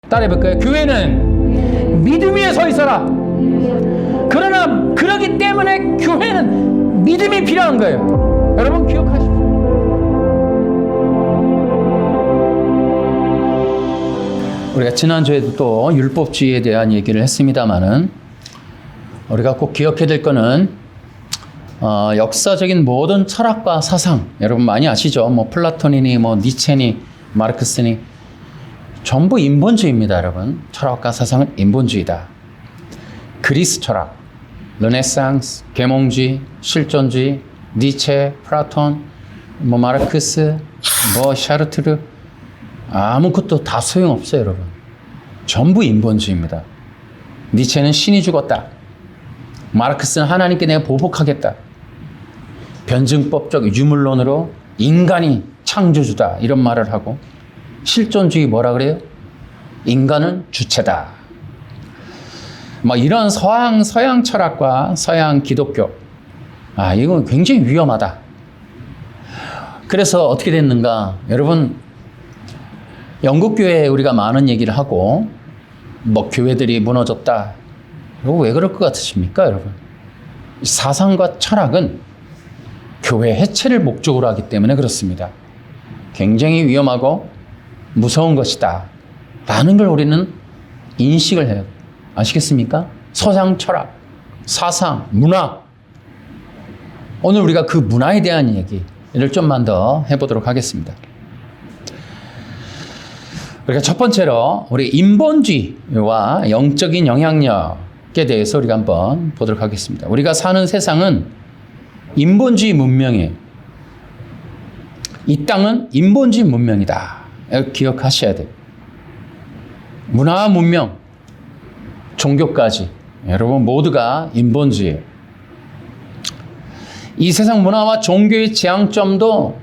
따라해볼까요? 교회는 믿음 위에 서 있어라. 그러나 그러기 때문에 교회는 믿음이 필요한 거예요. 여러분 기억하십시오. 우리가 지난주에도 또 율법주의에 대한 얘기를 했습니다마는 우리가 꼭 기억해야 될 거는 역사적인 모든 철학과 사상, 여러분 많이 아시죠? 뭐 플라톤이니 뭐 니체니 마르크스니 전부 인본주의입니다, 여러분. 철학과 사상은 인본주의다. 그리스 철학, 르네상스, 계몽주의, 실존주의, 니체, 플라톤, 뭐 마르크스, 뭐 샤르트르 아무것도 다 소용없어요, 여러분. 전부 인본주의입니다. 니체는 신이 죽었다. 마르크스는 하나님께 내가 보복하겠다. 변증법적 유물론으로 인간이 창조주다 이런 말을 하고, 실존주의 뭐라 그래요? 인간은 주체다. 뭐 이런 서양 철학과 서양 기독교, 이건 굉장히 위험하다. 그래서 어떻게 됐는가? 여러분, 영국 교회에 우리가 많은 얘기를 하고, 뭐 교회들이 무너졌다. 이거 왜 그럴 것 같으십니까, 여러분? 사상과 철학은 교회 해체를 목적으로 하기 때문에 그렇습니다. 굉장히 위험하고 무서운 것이다 라는 걸 우리는 인식을 해요. 아시겠습니까? 서양 철학, 사상, 문화. 오늘 우리가 그 문화에 대한 얘기를 좀만 더 해보도록 하겠습니다. 우리가 첫 번째로 우리 인본주의와 영적인 영향력에 대해서 우리가 한번 보도록 하겠습니다. 우리가 사는 세상은 인본주의 문명이에요. 이 땅은 인본주의 문명이다. 기억하셔야 돼요. 문화와 문명, 종교까지 여러분 모두가 인본주의예요. 이 세상 문화와 종교의 재앙점도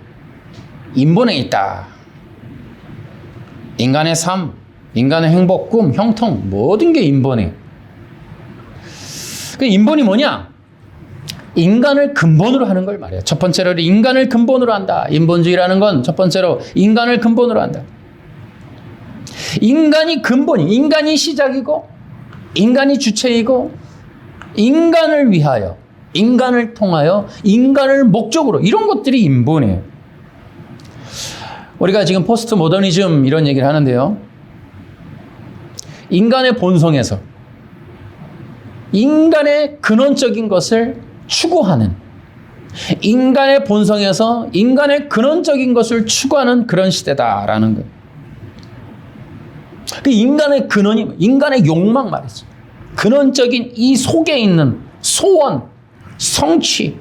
인본에 있다. 인간의 삶, 인간의 행복, 꿈, 형통 모든 게 인본이에요. 그 인본이 뭐냐? 인간을 근본으로 하는 걸 말해요. 첫 번째로 인간을 근본으로 한다. 인본주의라는 건 첫 번째로 인간을 근본으로 한다. 인간이 근본이, 인간이 시작이고 인간이 주체이고 인간을 위하여, 인간을 통하여, 인간을 목적으로, 이런 것들이 인본이에요. 우리가 지금 포스트 모더니즘 이런 얘기를 하는데요. 인간의 본성에서 인간의 근원적인 것을 추구하는, 인간의 본성에서 인간의 근원적인 것을 추구하는 그런 시대다라는 거예요. 그 인간의 근원이 인간의 욕망 말이죠. 근원적인 이 속에 있는 소원, 성취,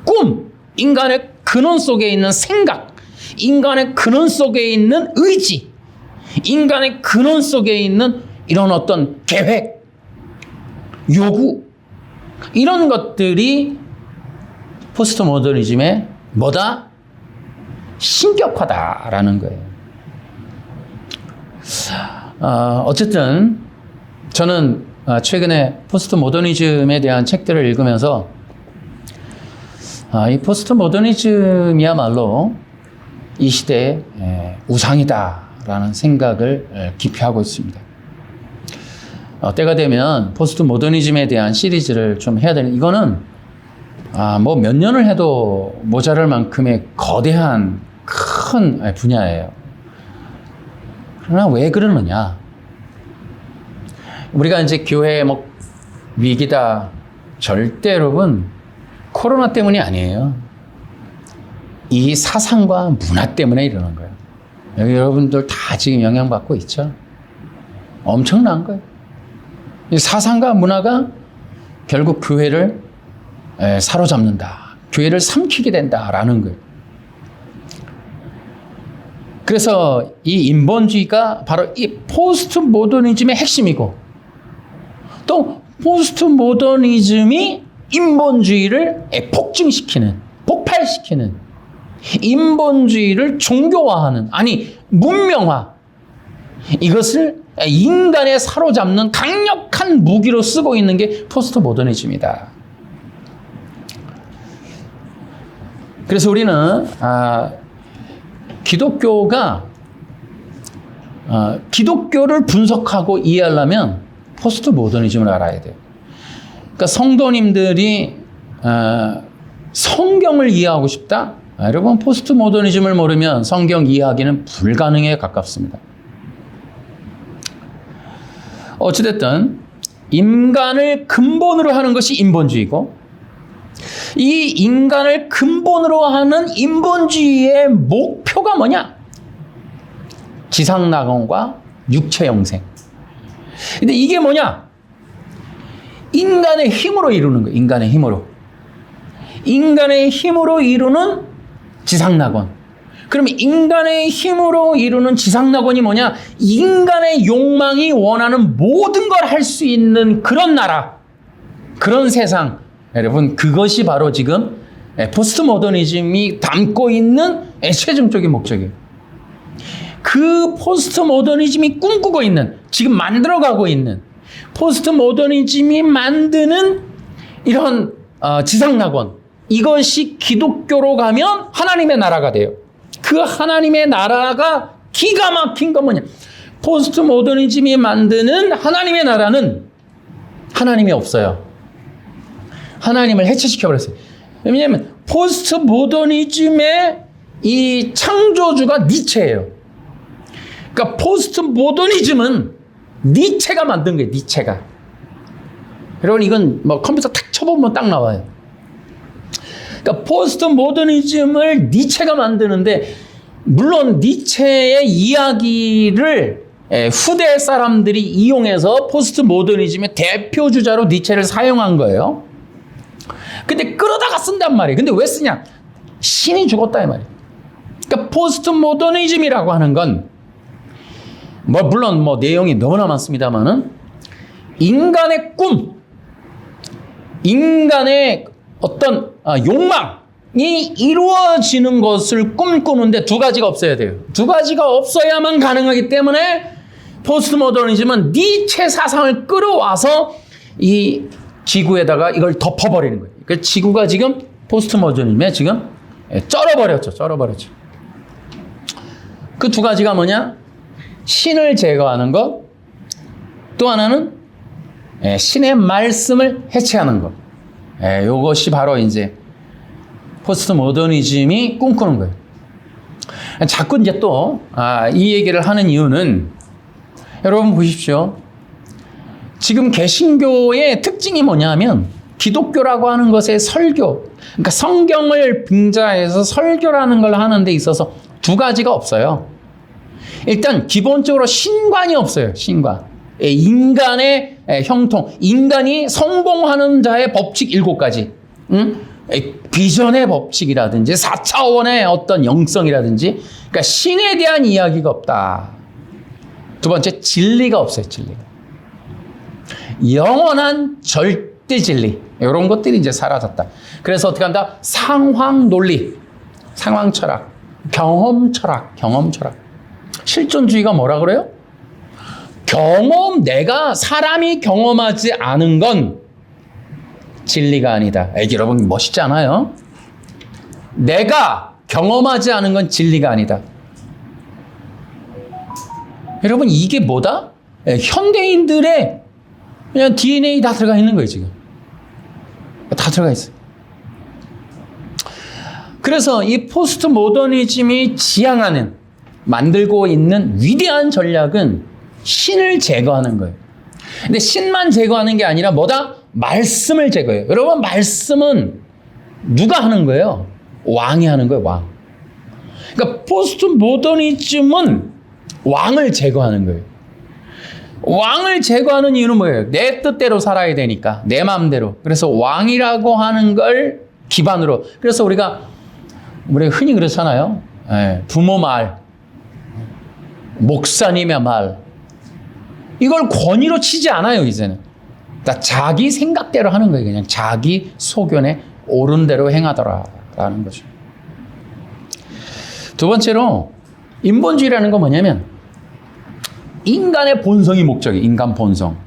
꿈, 인간의 근원 속에 있는 생각, 인간의 근원 속에 있는 의지, 인간의 근원 속에 있는 이런 어떤 계획, 요구, 이런 것들이 포스트 모더니즘의 뭐다? 신격화다라는 거예요. 어쨌든 저는 최근에 포스트 모더니즘에 대한 책들을 읽으면서 이 포스트 모더니즘이야말로 이 시대의 우상이다라는 생각을 깊이 하고 있습니다. 때가 되면 포스트 모더니즘에 대한 시리즈를 좀 해야 되는, 이거는 뭐 몇 년을 해도 모자랄 만큼의 거대한 큰 분야예요. 그러나 왜 그러느냐? 우리가 이제 교회에 뭐 위기다, 절대 여러분 코로나 때문이 아니에요. 이 사상과 문화 때문에 이러는 거예요. 여기 여러분들 다 지금 영향받고 있죠? 엄청난 거예요. 이 사상과 문화가 결국 교회를 사로잡는다. 교회를 삼키게 된다라는 거예요. 그래서 이 인본주의가 바로 이 포스트 모더니즘의 핵심이고, 또 포스트 모더니즘이 인본주의를 폭증시키는, 폭발시키는, 인본주의를 종교화하는, 아니 문명화, 이것을 인간에 사로잡는 강력한 무기로 쓰고 있는 게 포스트 모더니즘이다. 그래서 우리는 기독교가 기독교를 분석하고 이해하려면 포스트 모더니즘을 알아야 돼요. 그러니까 성도님들이 성경을 이해하고 싶다? 여러분 포스트 모더니즘을 모르면 성경 이해하기는 불가능에 가깝습니다. 어찌됐든 인간을 근본으로 하는 것이 인본주의고 이 인간을 근본으로 하는 인본주의의 목표가 뭐냐? 지상낙원과 육체 영생. 근데 이게 뭐냐? 인간의 힘으로 이루는 거예요. 인간의 힘으로. 인간의 힘으로 이루는 지상낙원. 그러면 인간의 힘으로 이루는 지상낙원이 뭐냐? 인간의 욕망이 원하는 모든 걸 할 수 있는 그런 나라, 그런 세상. 여러분 그것이 바로 지금 포스트 모더니즘이 담고 있는 최종적인 목적이에요. 그 포스트 모더니즘이 꿈꾸고 있는, 지금 만들어가고 있는 포스트 모더니즘이 만드는 이런 지상낙원, 이것이 기독교로 가면 하나님의 나라가 돼요. 그 하나님의 나라가 기가 막힌 건 뭐냐? 포스트 모더니즘이 만드는 하나님의 나라는 하나님이 없어요. 하나님을 해체시켜버렸어요. 왜냐하면 포스트 모더니즘의 이 창조주가 니체예요. 그러니까 포스트 모더니즘은 니체가 만든 거예요. 니체가. 여러분 이건 뭐 컴퓨터 탁 쳐보면 딱 나와요. 그러니까 포스트 모더니즘을 니체가 만드는데 물론 니체의 이야기를 후대 사람들이 이용해서 포스트 모더니즘의 대표주자로 니체를 사용한 거예요. 근데 끌어다가 쓴단 말이에요. 근데 왜 쓰냐? 신이 죽었다 이 말이에요. 그러니까 포스트 모더니즘이라고 하는 건 물론 내용이 너무나 많습니다만은 인간의 꿈, 인간의 어떤 욕망이 이루어지는 것을 꿈꾸는데 두 가지가 없어야 돼요. 두 가지가 없어야만 가능하기 때문에 포스트 모더니즘은 니체 사상을 끌어와서 이 지구에다가 이걸 덮어버리는 거예요. 그러니까 지구가 지금 포스트 모더니즘에 지금 쩔어버렸죠. 그 두 가지가 뭐냐? 신을 제거하는 것, 또 하나는 신의 말씀을 해체하는 것. 이것이 바로 이제 포스트 모더니즘이 꿈꾸는 거예요. 자꾸 이제 또 이 얘기를 하는 이유는 여러분 보십시오. 지금 개신교의 특징이 뭐냐면 기독교라고 하는 것의 설교, 그러니까 성경을 빙자해서 설교라는 걸 하는 데 있어서 두 가지가 없어요. 일단 기본적으로 신관이 없어요. 신관. 인간의 형통, 인간이 성공하는 자의 법칙 7가지, 비전의 법칙이라든지 4차원의 어떤 영성이라든지, 그러니까 신에 대한 이야기가 없다. 두 번째, 진리가 없어요. 진리가. 영원한 절대 진리, 이런 것들이 이제 사라졌다. 그래서 어떻게 한다? 상황 논리, 상황 철학, 경험 철학. 실존주의가 뭐라 그래요? 내가 사람이 경험하지 않은 건 진리가 아니다. 여러분 멋있지 않아요? 내가 경험하지 않은 건 진리가 아니다. 여러분 이게 뭐다? 현대인들의 그냥 DNA 다 들어가 있는 거예요. 지금 다 들어가 있어요. 그래서 이 포스트 모더니즘이 지향하는, 만들고 있는 위대한 전략은 신을 제거하는 거예요. 근데 신만 제거하는 게 아니라 뭐다? 말씀을 제거해요. 여러분 말씀은 누가 하는 거예요? 왕이 하는 거예요. 왕. 그러니까 포스트 모더니즘은 왕을 제거하는 거예요. 왕을 제거하는 이유는 뭐예요? 내 뜻대로 살아야 되니까, 내 마음대로. 그래서 왕이라고 하는 걸 기반으로. 그래서 우리가 흔히 그렇잖아요. 부모 말, 목사님의 말, 이걸 권위로 치지 않아요. 이제는 다 자기 생각대로 하는 거예요. 그냥 자기 소견에 옳은 대로 행하더라라는 거죠. 두 번째로 인본주의라는 건 뭐냐면 인간의 본성이 목적이에요. 인간 본성.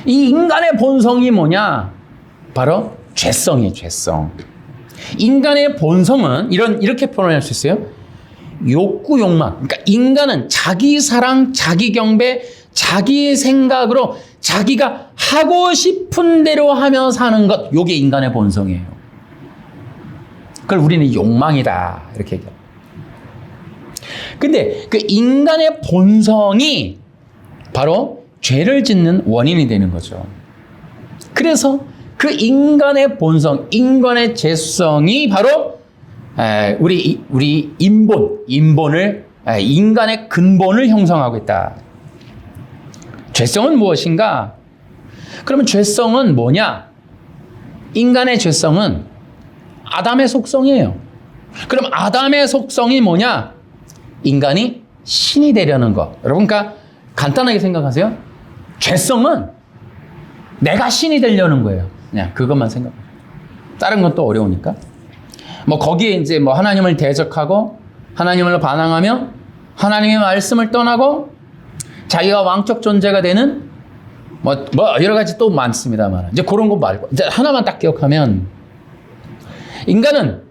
이 인간의 본성이 뭐냐? 바로 죄성이에요. 죄성. 인간의 본성은 이렇게 표현할 수 있어요. 욕구, 욕망. 그러니까 인간은 자기 사랑, 자기 경배, 자기 생각으로 자기가 하고 싶은 대로 하며 사는 것. 이게 인간의 본성이에요. 그걸 우리는 욕망이다. 이렇게 얘기해요. 근데 그 인간의 본성이 바로 죄를 짓는 원인이 되는 거죠. 그래서 그 인간의 본성, 인간의 죄성이 바로 우리 인본을 인간의 근본을 형성하고 있다. 죄성은 무엇인가? 그러면 죄성은 뭐냐? 인간의 죄성은 아담의 속성이에요. 그럼 아담의 속성이 뭐냐? 인간이 신이 되려는 거. 여러분, 그러니까 간단하게 생각하세요. 죄성은 내가 신이 되려는 거예요. 그냥 그것만 생각해요. 다른 건 또 어려우니까. 뭐 거기에 이제 뭐 하나님을 대적하고 하나님을 반항하며 하나님의 말씀을 떠나고 자기가 왕적 존재가 되는 뭐 여러 가지 또 많습니다만 이제 그런 거 말고 이제 하나만 딱 기억하면 인간은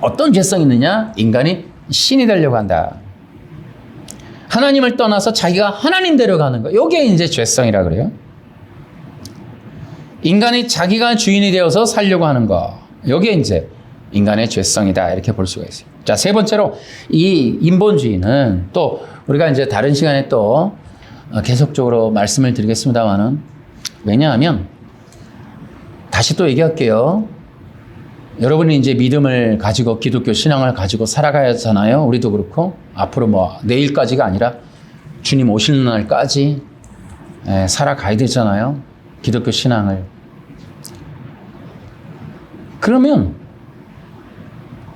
어떤 죄성이 있느냐? 인간이 신이 되려고 한다. 하나님을 떠나서 자기가 하나님 되려가는 거. 이게 이제 죄성이라 그래요. 인간이 자기가 주인이 되어서 살려고 하는 거. 이게 이제 인간의 죄성이다. 이렇게 볼 수가 있어요. 자, 세 번째로 이 인본주의는 또 우리가 이제 다른 시간에 또 계속적으로 말씀을 드리겠습니다만은 왜냐하면 다시 또 얘기할게요. 여러분이 이제 믿음을 가지고 기독교 신앙을 가지고 살아가야 하잖아요. 우리도 그렇고 앞으로 뭐 내일까지가 아니라 주님 오시는 날까지 살아가야 되잖아요. 기독교 신앙을. 그러면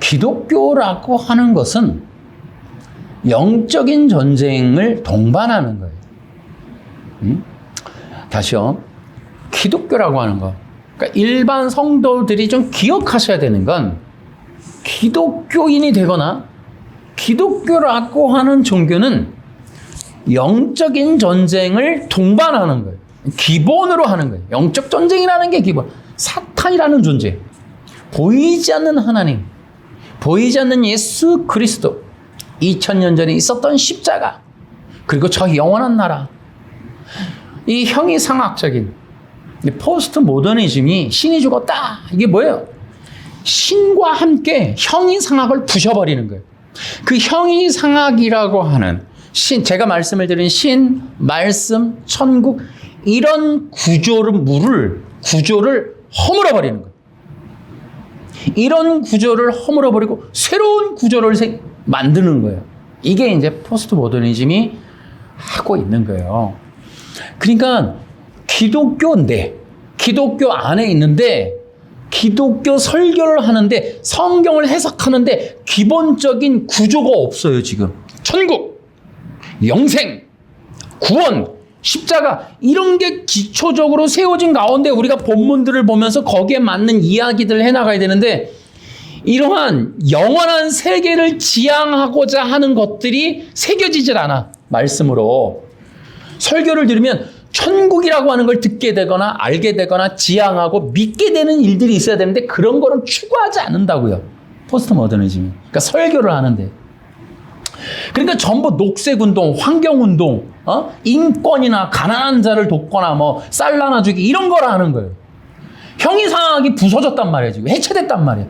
기독교라고 하는 것은 영적인 전쟁을 동반하는 거예요. 다시요. 기독교라고 하는 거. 그러니까 일반 성도들이 좀 기억하셔야 되는 건 기독교인이 되거나 기독교라고 하는 종교는 영적인 전쟁을 동반하는 거예요. 기본으로 하는 거예요. 영적 전쟁이라는 게 기본. 사탄이라는 존재. 보이지 않는 하나님. 보이지 않는 예수 그리스도. 2000년 전에 있었던 십자가. 그리고 저 영원한 나라. 이 형이상학적인 포스트 모더니즘이 신이 죽었다. 이게 뭐예요? 신과 함께 형이상학을 부셔버리는 거예요. 그 형이상학이라고 하는 제가 말씀을 드린 신, 말씀, 천국 이런 구조를 허물어버리는 거예요. 이런 구조를 허물어버리고 새로운 구조를 만드는 거예요. 이게 이제 포스트 모더니즘이 하고 있는 거예요. 그러니까 기독교 안에 있는데 기독교 설교를 하는데 성경을 해석하는데 기본적인 구조가 없어요. 지금 천국, 영생, 구원, 십자가 이런 게 기초적으로 세워진 가운데 우리가 본문들을 보면서 거기에 맞는 이야기들을 해나가야 되는데 이러한 영원한 세계를 지향하고자 하는 것들이 새겨지질 않아. 말씀으로. 설교를 들으면 천국이라고 하는 걸 듣게 되거나 알게 되거나 지향하고 믿게 되는 일들이 있어야 되는데 그런 거는 추구하지 않는다고요. 포스트 모더니즘이. 그러니까 설교를 하는데. 그러니까 전부 녹색운동, 환경운동, 인권이나 가난한 자를 돕거나 뭐 쌀 나눠주기 이런 거라 하는 거예요. 형이상학이 부서졌단 말이에요. 지금 해체됐단 말이에요.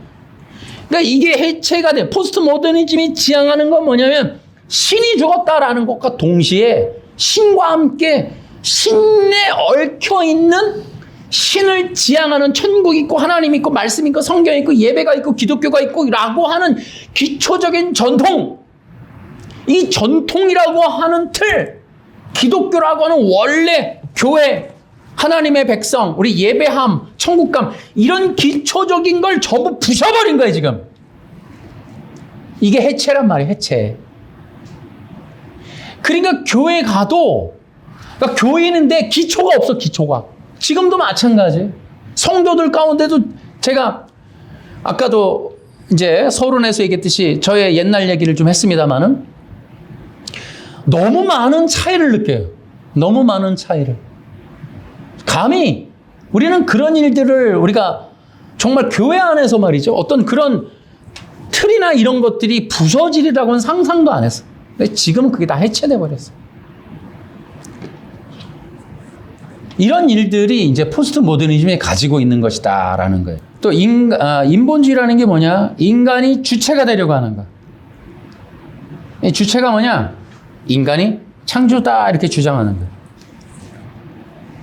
그러니까 이게 해체가 돼. 포스트 모더니즘이 지향하는 건 뭐냐면 신이 죽었다라는 것과 동시에 신과 함께 신에 얽혀있는 신을 지향하는 천국이 있고 하나님 있고 말씀 있고 성경 있고 예배가 있고 기독교가 있고 라고 하는 기초적인 전통, 이 전통이라고 하는 틀, 기독교라고 하는 원래 교회, 하나님의 백성, 우리 예배함, 천국감 이런 기초적인 걸 전부 부셔버린 거예요. 지금 이게 해체란 말이에요. 해체. 그러니까 교회 가도 그러니까 교인인데 기초가 없어. 기초가. 지금도 마찬가지. 성도들 가운데도 제가 아까도 이제 서론에서 얘기했듯이 저의 옛날 얘기를 좀 했습니다마는 너무 많은 차이를 느껴요. 너무 많은 차이를. 감히 우리는 그런 일들을 우리가 정말 교회 안에서 말이죠. 어떤 그런 틀이나 이런 것들이 부서지리라고는 상상도 안 했어. 근데 지금은 그게 다 해체돼 버렸어. 이런 일들이 이제 포스트 모더니즘이 가지고 있는 것이다라는 거예요. 또 인본주의라는 게 뭐냐? 인간이 주체가 되려고 하는 거. 이 주체가 뭐냐? 인간이 창조다 이렇게 주장하는 거예요.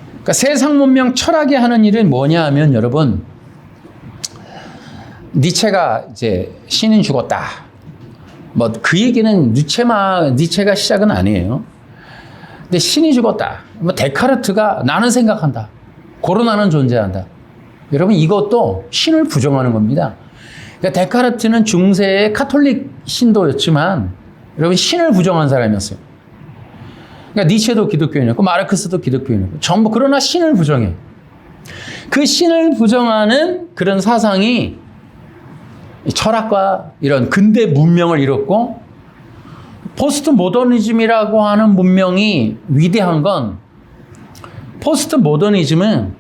그러니까 세상 문명 철학이 하는 일은 뭐냐 하면 여러분, 니체가 이제 신은 죽었다. 뭐 그 얘기는 니체가 시작은 아니에요. 근데 신이 죽었다. 뭐 데카르트가 나는 생각한다. 고로 나는 존재한다. 여러분 이것도 신을 부정하는 겁니다. 그러니까 데카르트는 중세의 카톨릭 신도였지만 여러분 신을 부정한 사람이었어요. 그러니까 니체도 기독교인이었고 마르크스도 기독교인이었고 전부 그러나 신을 부정해. 그 신을 부정하는 그런 사상이 철학과 이런 근대 문명을 이뤘고 포스트 모더니즘이라고 하는 문명이 위대한 건 포스트 모더니즘은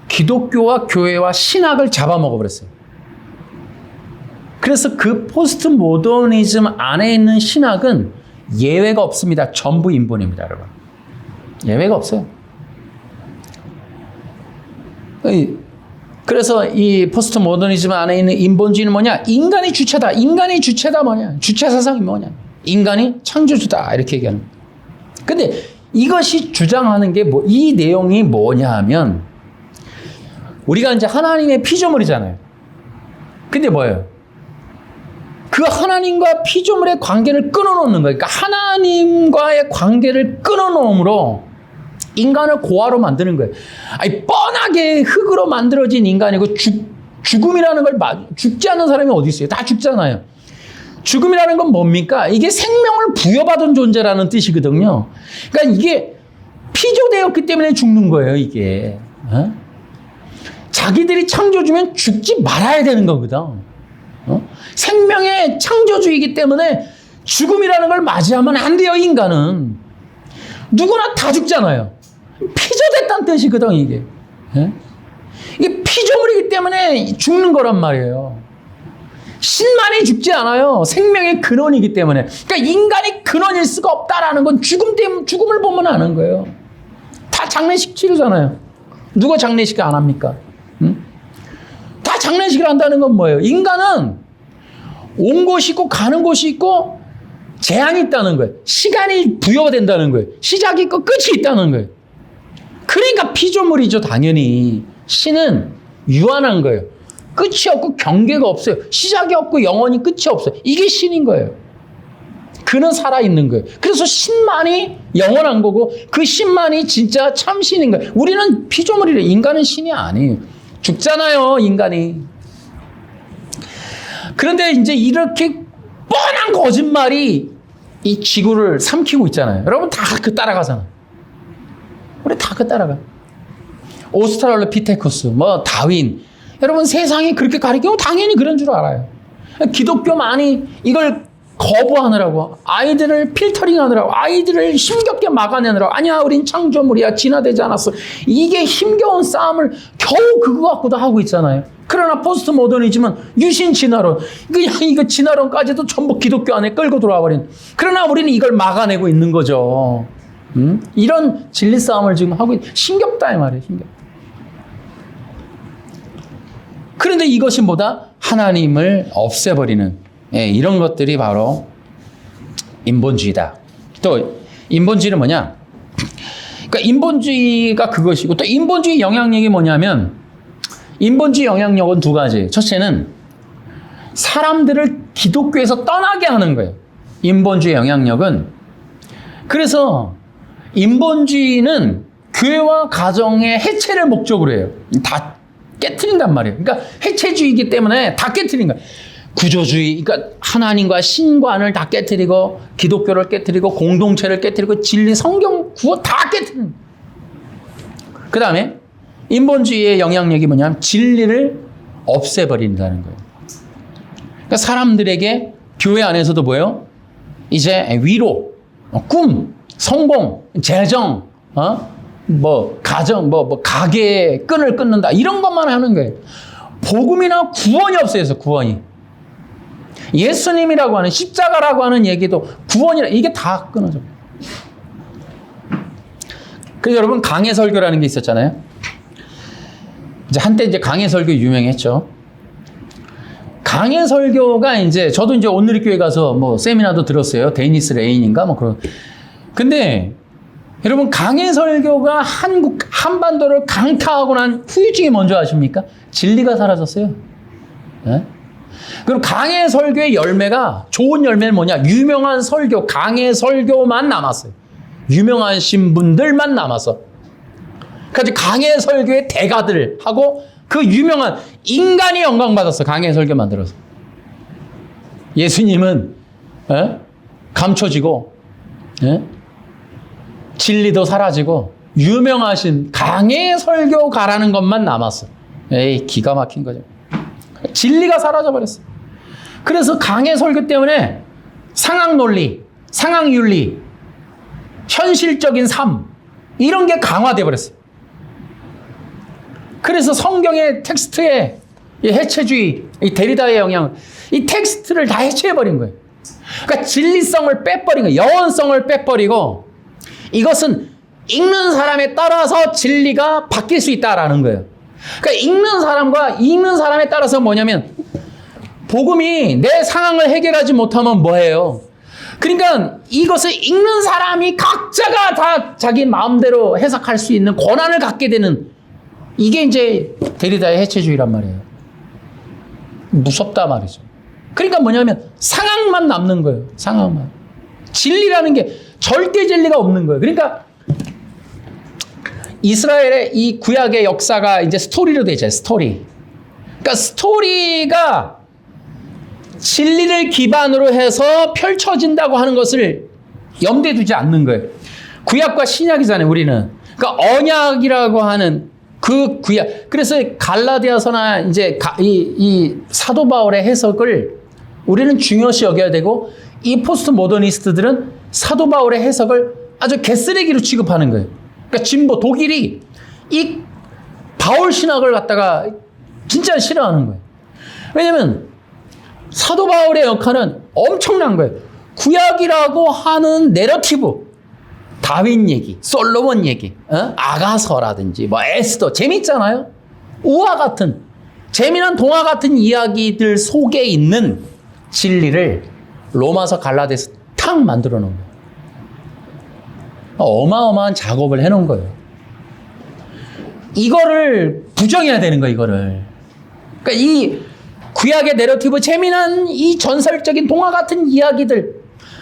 기독교와 교회와 신학을 잡아먹어 버렸어요. 그래서 그 포스트 모더니즘 안에 있는 신학은 예외가 없습니다. 전부 인본입니다, 여러분. 예외가 없어요. 그래서 이 포스트 모더니즘 안에 있는 인본주의는 뭐냐? 인간이 주체다. 인간이 주체다 뭐냐? 주체 사상이 뭐냐? 인간이 창조주다. 이렇게 얘기하는 거예요. 근데 이것이 주장하는 게 이 내용이 뭐냐 하면 우리가 이제 하나님의 피조물이잖아요. 근데 뭐예요? 그 하나님과 피조물의 관계를 끊어놓는 거예요. 그러니까 하나님과의 관계를 끊어놓음으로 인간을 고아로 만드는 거예요. 아니, 뻔하게 흙으로 만들어진 인간이고 죽음이라는 걸 죽지 않는 사람이 어디 있어요? 다 죽잖아요. 죽음이라는 건 뭡니까? 이게 생명을 부여받은 존재라는 뜻이거든요. 그러니까 이게 피조되었기 때문에 죽는 거예요, 이게. 어? 자기들이 창조주면 죽지 말아야 되는 거거든. 생명의 창조주이기 때문에 죽음이라는 걸 맞이하면 안 돼요, 인간은. 누구나 다 죽잖아요. 피조됐다는 뜻이거든, 이게. 이게 피조물이기 때문에 죽는 거란 말이에요. 신만이 죽지 않아요. 생명의 근원이기 때문에. 그러니까 인간이 근원일 수가 없다라는 건 죽음을 보면 아는 거예요. 다 장례식 치르잖아요. 누가 장례식 안 합니까? 응? 다 장례식을 한다는 건 뭐예요? 인간은 온 곳이 있고 가는 곳이 있고 제한이 있다는 거예요. 시간이 부여된다는 거예요. 시작이 있고 끝이 있다는 거예요. 그러니까 피조물이죠, 당연히. 신은 유한한 거예요. 끝이 없고 경계가 없어요. 시작이 없고 영원히 끝이 없어요. 이게 신인 거예요. 그는 살아있는 거예요. 그래서 신만이 영원한 거고 그 신만이 진짜 참 신인 거예요. 우리는 피조물이래. 인간은 신이 아니에요. 죽잖아요, 인간이. 그런데 이제 이렇게 뻔한 거짓말이 이 지구를 삼키고 있잖아요. 여러분 다 그 따라가잖아. 우리 다 그 따라가. 오스트랄로피테쿠스, 뭐 다윈. 여러분 세상이 그렇게 가리키면 당연히 그런 줄 알아요. 기독교만이 이걸 거부하느라고, 아이들을 필터링하느라고, 아이들을 힘겹게 막아내느라고, 아니야 우린 창조물이야, 진화되지 않았어. 이게 힘겨운 싸움을 겨우 그거 갖고도 하고 있잖아요. 그러나 포스트 모더니즘은 유신 진화론, 그냥 이거 진화론까지도 전부 기독교 안에 끌고 들어와 버린. 그러나 우리는 이걸 막아내고 있는 거죠. 이런 진리 싸움을 지금 하고 힘겹다 이 말이에요. 힘겹다. 그런데 이것이 뭐다? 하나님을 없애버리는, 이런 것들이 바로 인본주의다. 또 인본주의는 뭐냐? 그러니까 인본주의가 그것이고, 또 인본주의 영향력이 뭐냐면, 인본주의 영향력은 두 가지. 첫째는 사람들을 기독교에서 떠나게 하는 거예요. 인본주의 영향력은. 그래서 인본주의는 교회와 가정의 해체를 목적으로 해요. 다 깨트린단 말이에요. 그러니까 해체주의이기 때문에 다 깨트린 거예요. 구조주의, 그러니까 하나님과 신관을 다 깨트리고, 기독교를 깨트리고, 공동체를 깨트리고, 진리, 성경, 구호 다 깨트리는 거예요. 그 다음에 인본주의의 영향력이 뭐냐면 진리를 없애버린다는 거예요. 그러니까 사람들에게 교회 안에서도 뭐예요? 이제 위로, 꿈, 성공, 재정, 뭐 가정, 뭐 가게의 끈을 끊는다, 이런 것만 하는 거예요. 복음이나 구원이 없어요. 구원이. 예수님이라고 하는 십자가라고 하는 얘기도 구원이라 이게 다 끊어져. 그래서 여러분 강해 설교라는 게 있었잖아요. 이제 한때 이제 강해 설교 유명했죠. 강해 설교가 이제 저도 이제 온누리교회 가서 뭐 세미나도 들었어요. 데니스 레인인가 뭐 그런. 근데 여러분 강해 설교가 한반도를 강타하고 난 후유증이 뭔지 아십니까? 진리가 사라졌어요. 네? 그리고 강해 설교의 열매가 좋은 열매는 뭐냐? 유명한 설교, 강해 설교만 남았어요. 유명하신 분들만 남았어. 그래서 강해 설교의 대가들하고 그 유명한 인간이 영광받았어. 강해 설교 만들어서. 예수님은 감춰지고 진리도 사라지고 유명하신 강해 설교가라는 것만 남았어. 에이, 기가 막힌 거죠. 진리가 사라져버렸어. 그래서 강해 설교 때문에 상황 논리, 상황 윤리, 현실적인 삶 이런 게 강화돼 버렸어요. 그래서 성경의 텍스트에 이 해체주의, 이 데리다의 영향을 이 텍스트를 다 해체해버린 거예요. 그러니까 진리성을 빼버린 거예요. 영원성을 빼버리고 이것은 읽는 사람에 따라서 진리가 바뀔 수 있다라는 거예요. 그러니까 읽는 사람에 따라서 뭐냐면 복음이 내 상황을 해결하지 못하면 뭐예요? 그러니까 이것을 읽는 사람이 각자가 다 자기 마음대로 해석할 수 있는 권한을 갖게 되는 이게 이제 데리다의 해체주의란 말이에요. 무섭다 말이죠. 그러니까 뭐냐면 상황만 남는 거예요. 상황만. 진리라는 게 절대 진리가 없는 거예요. 그러니까 이스라엘의 이 구약의 역사가 이제 스토리로 되어 있잖아요. 스토리. 그러니까 스토리가 진리를 기반으로 해서 펼쳐진다고 하는 것을 염두에 두지 않는 거예요. 구약과 신약이잖아요, 우리는. 그러니까 언약이라고 하는 그 구약. 그래서 갈라디아서나 이제 이 사도 바울의 해석을 우리는 중요시 여겨야 되고 이 포스트 모더니스트들은 사도 바울의 해석을 아주 개쓰레기로 취급하는 거예요. 그러니까 진보 독일이 이 바울 신학을 갖다가 진짜 싫어하는 거예요. 왜냐면 사도 바울의 역할은 엄청난 거예요. 구약이라고 하는 내러티브, 다윈 얘기, 솔로몬 얘기, 아가서라든지 뭐 에스더 재밌잖아요. 우화 같은 재미난 동화 같은 이야기들 속에 있는 진리를 로마서 갈라디아서 탁 만들어 놓은 거예요. 어마어마한 작업을 해놓은 거예요. 이거를 부정해야 되는 거예요. 이거를. 그러니까 이 구약의 내러티브 재미난 이 전설적인 동화 같은 이야기들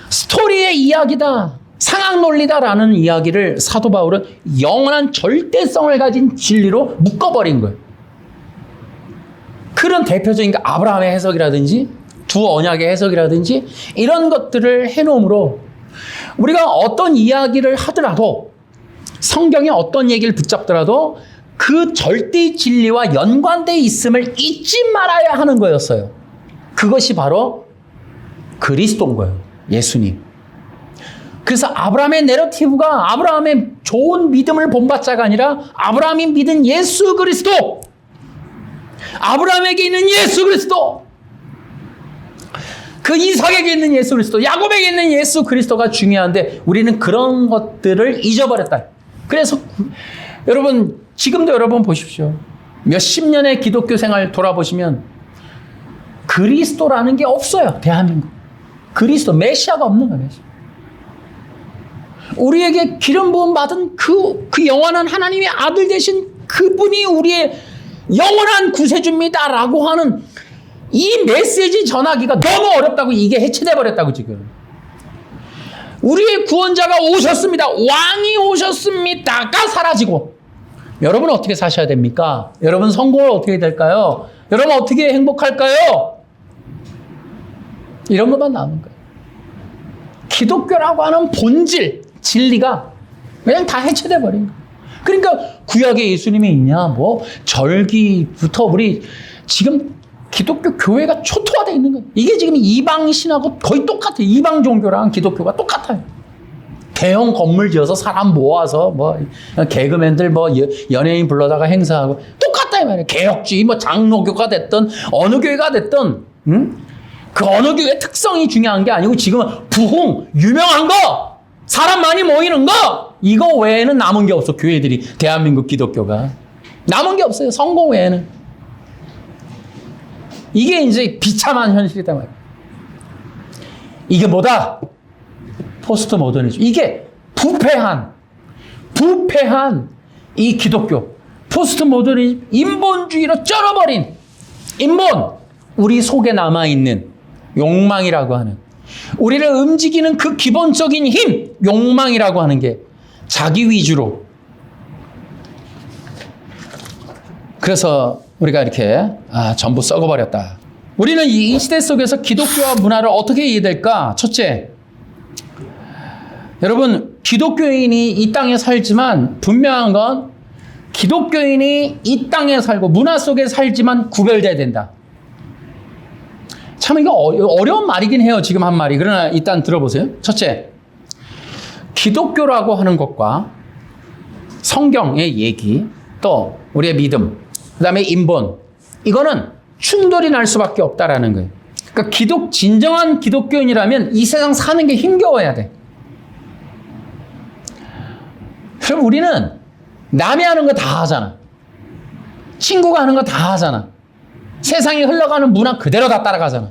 스토리의 이야기다. 상황 논리다라는 이야기를 사도 바울은 영원한 절대성을 가진 진리로 묶어버린 거예요. 그런 대표적인 게 아브라함의 해석이라든지 두 언약의 해석이라든지 이런 것들을 해놓음으로 우리가 어떤 이야기를 하더라도 성경의 어떤 얘기를 붙잡더라도 그 절대의 진리와 연관되어 있음을 잊지 말아야 하는 거였어요. 그것이 바로 그리스도인 거예요. 예수님. 그래서 아브라함의 내러티브가 아브라함의 좋은 믿음을 본받자가 아니라 아브라함이 믿은 예수 그리스도, 아브라함에게 있는 예수 그리스도, 그 이삭에게 있는 예수 그리스도, 야곱에게 있는 예수 그리스도가 중요한데 우리는 그런 것들을 잊어버렸다. 그래서 여러분 지금도 여러분 보십시오. 몇십 년의 기독교 생활 돌아보시면 그리스도라는 게 없어요. 대한민국. 그리스도, 메시아가 없는 거예요. 메시아. 우리에게 기름 부음 받은 그 영원한 하나님의 아들 되신 그분이 우리의 영원한 구세주입니다라고 하는 이 메시지 전하기가 너무 어렵다고. 이게 해체돼 버렸다고 지금. 우리의 구원자가 오셨습니다. 왕이 오셨습니다가 사라지고. 여러분 어떻게 사셔야 됩니까? 여러분 성공을 어떻게 될까요? 여러분 어떻게 행복할까요? 이런 것만 나오는 거예요. 기독교라고 하는 본질, 진리가 그냥 다 해체돼 버린 거예요. 그러니까 구약에 예수님이 있냐? 뭐 절기부터 우리 지금 기독교 교회가 초토화되어 있는 거예요. 이게 지금 이방 신하고 거의 똑같아요. 이방 종교랑 기독교가 똑같아요. 대형 건물 지어서 사람 모아서 뭐 개그맨들 뭐 연예인 불러다가 행사하고 똑같다 이 말이에요. 개혁주의 뭐 장로교가 됐든 어느 교회가 됐든 그 어느 교회 특성이 중요한 게 아니고 지금은 부흥, 유명한 거, 사람 많이 모이는 거, 이거 외에는 남은 게 없어. 교회들이, 대한민국 기독교가. 남은 게 없어요. 성공 외에는. 이게 이제 비참한 현실이다 말이에요. 이게 뭐다? 포스트 모더니즘. 이게 부패한 이 기독교. 포스트 모더니즘, 인본주의로 쩔어버린 인본. 우리 속에 남아있는 욕망이라고 하는, 우리를 움직이는 그 기본적인 힘, 욕망이라고 하는 게 자기 위주로. 그래서 우리가 이렇게 전부 썩어버렸다. 우리는 이 시대 속에서 기독교와 문화를 어떻게 이해될까? 첫째, 여러분, 기독교인이 이 땅에 살지만 분명한 건 기독교인이 이 땅에 살고 문화 속에 살지만 구별돼야 된다. 참 이거 어려운 말이긴 해요. 지금 한 말이. 그러나 일단 들어보세요. 첫째, 기독교라고 하는 것과 성경의 얘기, 또 우리의 믿음, 그 다음에 인본, 이거는 충돌이 날 수밖에 없다라는 거예요. 그러니까 진정한 기독교인이라면 이 세상 사는 게 힘겨워야 돼. 그럼 우리는 남이 하는 거 다 하잖아. 친구가 하는 거 다 하잖아. 세상에 흘러가는 문화 그대로 다 따라가잖아.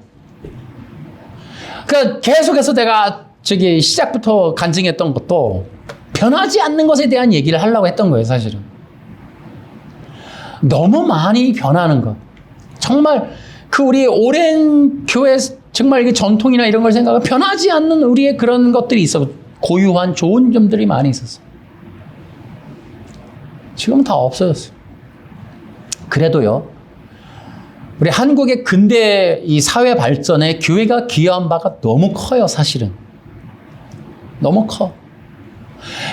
그러니까 계속해서 내가 시작부터 간증했던 것도 변하지 않는 것에 대한 얘기를 하려고 했던 거예요, 사실은. 너무 많이 변하는 것. 정말 우리 오랜 교회 정말 이게 전통이나 이런 걸 생각하면 변하지 않는 우리의 그런 것들이 있어. 고유한 좋은 점들이 많이 있었어. 지금 다 없어졌어요. 그래도요, 우리 한국의 근대 이 사회 발전에 교회가 기여한 바가 너무 커요, 사실은. 너무 커.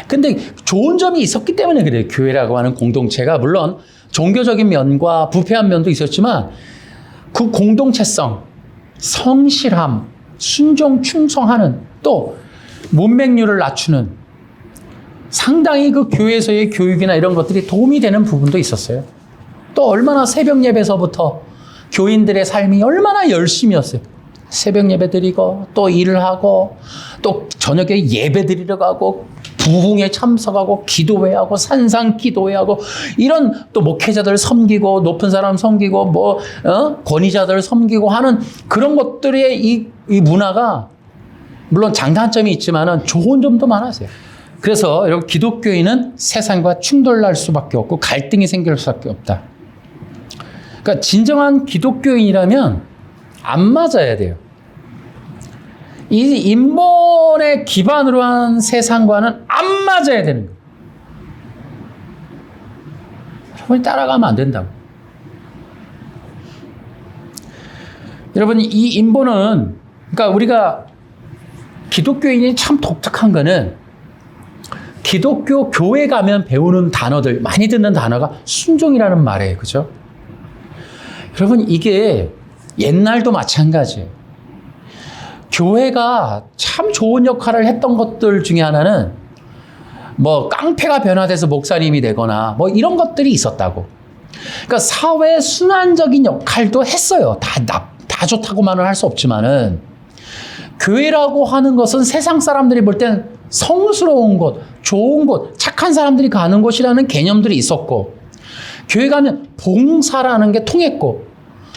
근데 좋은 점이 있었기 때문에 그래요. 교회라고 하는 공동체가 물론 종교적인 면과 부패한 면도 있었지만 그 공동체성, 성실함, 순종, 충성하는, 또 문맹률을 낮추는, 상당히 그 교회에서의 교육이나 이런 것들이 도움이 되는 부분도 있었어요. 또 얼마나 새벽 예배서부터 교인들의 삶이 얼마나 열심이었어요. 새벽 예배 드리고 또 일을 하고 또 저녁에 예배 드리러 가고 부흥에 참석하고 기도회하고 산상 기도회하고 이런, 또 목회자들 섬기고 높은 사람 섬기고 권위자들 섬기고 하는 그런 것들의 이 문화가 물론 장단점이 있지만은 좋은 점도 많았어요. 그래서 여러분, 기독교인은 세상과 충돌날 수밖에 없고 갈등이 생길 수밖에 없다. 그러니까 진정한 기독교인이라면 안 맞아야 돼요. 이 인본의 기반으로 한 세상과는 안 맞아야 되는 거예요. 여러분이 따라가면 안 된다고. 여러분, 이 인본은, 그러니까 우리가 기독교인이 참 독특한 거는 기독교 교회 가면 배우는 단어들, 많이 듣는 단어가 순종이라는 말이에요. 그죠? 여러분, 이게 옛날도 마찬가지예요. 교회가 참 좋은 역할을 했던 것들 중에 하나는 깡패가 변화돼서 목사님이 되거나 이런 것들이 있었다고. 그러니까 사회 순환적인 역할도 했어요. 다 좋다고만은 할 수 없지만은, 교회라고 하는 것은 세상 사람들이 볼 땐 성스러운 곳, 좋은 곳, 착한 사람들이 가는 곳이라는 개념들이 있었고, 교회 가면 봉사라는 게 통했고,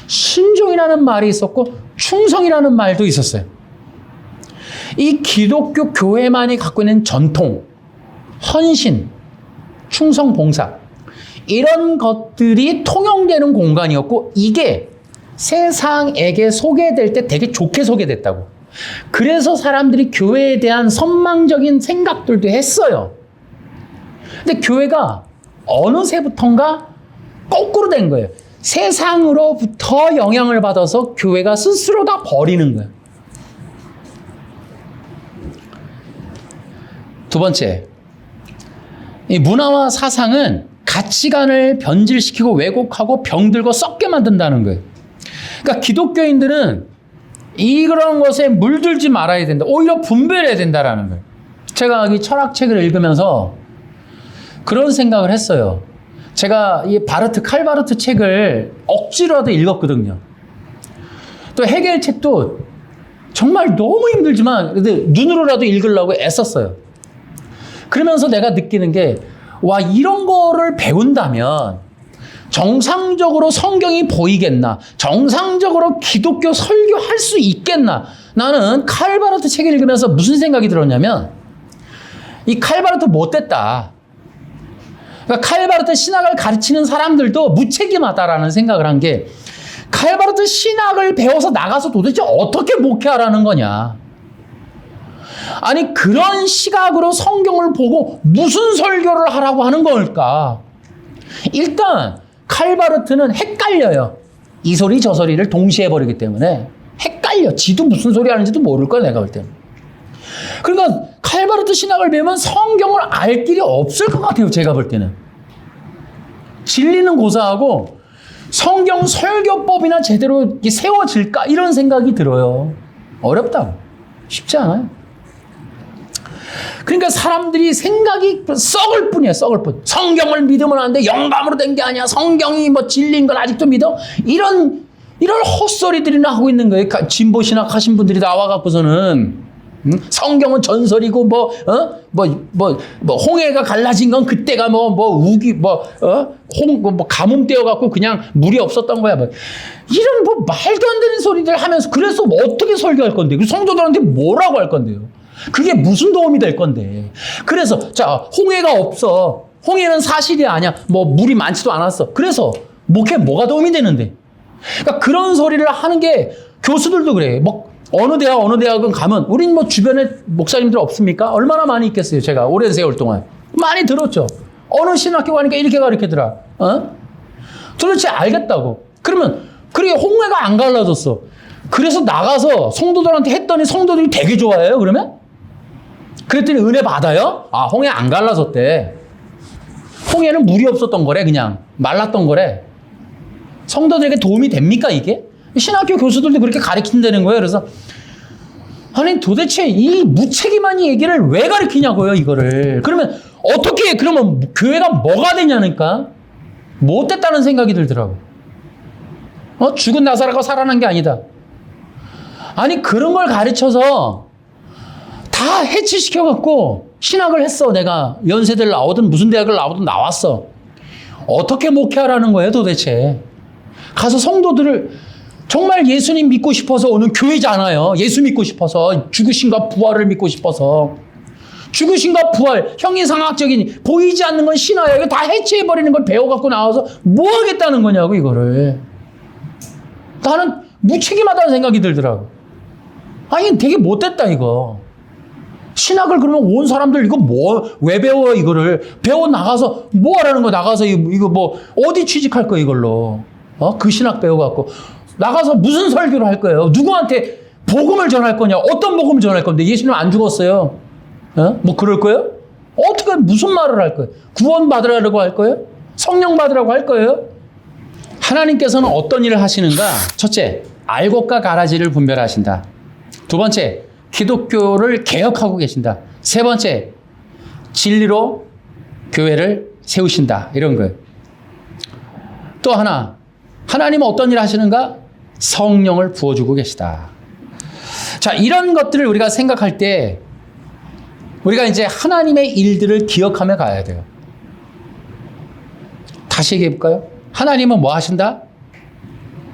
순종이라는 말이 있었고, 충성이라는 말도 있었어요. 이 기독교 교회만이 갖고 있는 전통, 헌신, 충성, 봉사, 이런 것들이 통용되는 공간이었고, 이게 세상에게 소개될 때 되게 좋게 소개됐다고. 그래서 사람들이 교회에 대한 선망적인 생각들도 했어요. 근데 교회가 어느새부턴가 거꾸로 된 거예요. 세상으로부터 영향을 받아서 교회가 스스로 다 버리는 거예요. 두 번째, 이 문화와 사상은 가치관을 변질시키고 왜곡하고 병들고 썩게 만든다는 거예요. 그러니까 기독교인들은 이런 것에 물들지 말아야 된다. 오히려 분별해야 된다라는 거예요. 제가 이 철학책을 읽으면서 그런 생각을 했어요. 제가 이 칼 바르트 책을 억지로라도 읽었거든요. 또 헤겔 책도 정말 너무 힘들지만 눈으로라도 읽으려고 애썼어요. 그러면서 내가 느끼는 게, 와, 이런 거를 배운다면 정상적으로 성경이 보이겠나? 정상적으로 기독교 설교할 수 있겠나? 나는 칼바르트 책을 읽으면서 무슨 생각이 들었냐면, 이 칼바르트 못됐다. 그러니까 칼바르트 신학을 가르치는 사람들도 무책임하다라는 생각을 한 게, 칼바르트 신학을 배워서 나가서 도대체 어떻게 목회하라는 거냐. 아니, 그런 시각으로 성경을 보고 무슨 설교를 하라고 하는 걸까? 일단 칼바르트는 헷갈려요. 이 소리 저 소리를 동시에 해버리기 때문에 헷갈려. 지도 무슨 소리 하는지도 모를 거야, 내가 볼 때는. 그러니까 칼바르트 신학을 배우면 성경을 알 길이 없을 것 같아요, 제가 볼 때는. 진리는 고사하고 성경 설교법이나 제대로 세워질까? 이런 생각이 들어요. 어렵다고. 쉽지 않아요. 그러니까 사람들이 생각이 썩을 뿐이에요. 썩을 뿐. 성경을 믿으면 안 돼. 영감으로 된 게 아니야. 성경이 뭐 진리인 걸 아직도 믿어? 이런 헛소리들이나 하고 있는 거예요. 진보 신학 하신 분들이 나와갖고서는 성경은 전설이고 홍해가 갈라진 건 그때가 가뭄 때여갖고 그냥 물이 없었던 거야. 이런 말도 안 되는 소리들 하면서, 그래서 어떻게 설교할 건데? 성도들한테 뭐라고 할 건데요? 그게 무슨 도움이 될 건데? 그래서 자, 홍해가 없어. 홍해는 사실이 아니야. 물이 많지도 않았어. 그래서 목회 뭐가 도움이 되는데? 그러니까 그런 소리를 하는 게, 교수들도 그래. 어느 대학은 가면, 우린 주변에 목사님들 없습니까? 얼마나 많이 있겠어요, 제가 오랜 세월 동안. 많이 들었죠. 어느 신학교 가니까 이렇게 가르치더라. 도대체 알겠다고. 그러면, 그게 홍해가 안 갈라졌어. 그래서 나가서 성도들한테 했더니 성도들이 되게 좋아해요, 그러면? 그랬더니 은혜 받아요? 아, 홍해 안 갈라졌대. 홍해는 물이 없었던 거래, 그냥. 말랐던 거래. 성도들에게 도움이 됩니까, 이게? 신학교 교수들도 그렇게 가르친다는 거예요. 그래서 아니, 도대체 이 무책임한 얘기를 왜 가르치냐고요, 이거를. 그러면 어떻게, 그러면 교회가 뭐가 되냐니까? 못됐다는 생각이 들더라고. 죽은 나사로가 살아난 게 아니다. 아니, 그런 걸 가르쳐서 다 해치시켜갖고 신학을 했어. 내가 연세대를 나오든 무슨 대학을 나오든 나왔어. 어떻게 목회하라는 거예요, 도대체? 가서 성도들을 정말 예수님 믿고 싶어서 오는 교회잖아요. 예수 믿고 싶어서, 죽으신과 부활을 믿고 싶어서. 죽으신과 부활, 형이상학적인 보이지 않는 건 신화야. 이거 다 해체해버리는 걸 배워갖고 나와서 뭐 하겠다는 거냐고, 이거를. 나는 무책임하다는 생각이 들더라고. 아니, 되게 못됐다, 이거. 신학을 그러면 온 사람들 이거 왜 배워, 이거를. 배워 나가서 뭐 하라는 거, 나가서 이거 어디 취직할 거야, 이걸로. 그 신학 배워갖고. 나가서 무슨 설교를 할 거예요? 누구한테 복음을 전할 거냐? 어떤 복음을 전할 건데? 예수님 안 죽었어요. 그럴 거예요? 어떻게, 무슨 말을 할 거예요? 구원 받으라고 할 거예요? 성령 받으라고 할 거예요? 하나님께서는 어떤 일을 하시는가? 첫째, 알곡과 가라지를 분별하신다. 두 번째, 기독교를 개혁하고 계신다. 세 번째, 진리로 교회를 세우신다. 이런 거예요. 또 하나, 하나님은 어떤 일을 하시는가? 성령을 부어주고 계시다. 자, 이런 것들을 우리가 생각할 때 우리가 이제 하나님의 일들을 기억하며 가야 돼요. 다시 얘기해 볼까요? 하나님은 뭐 하신다?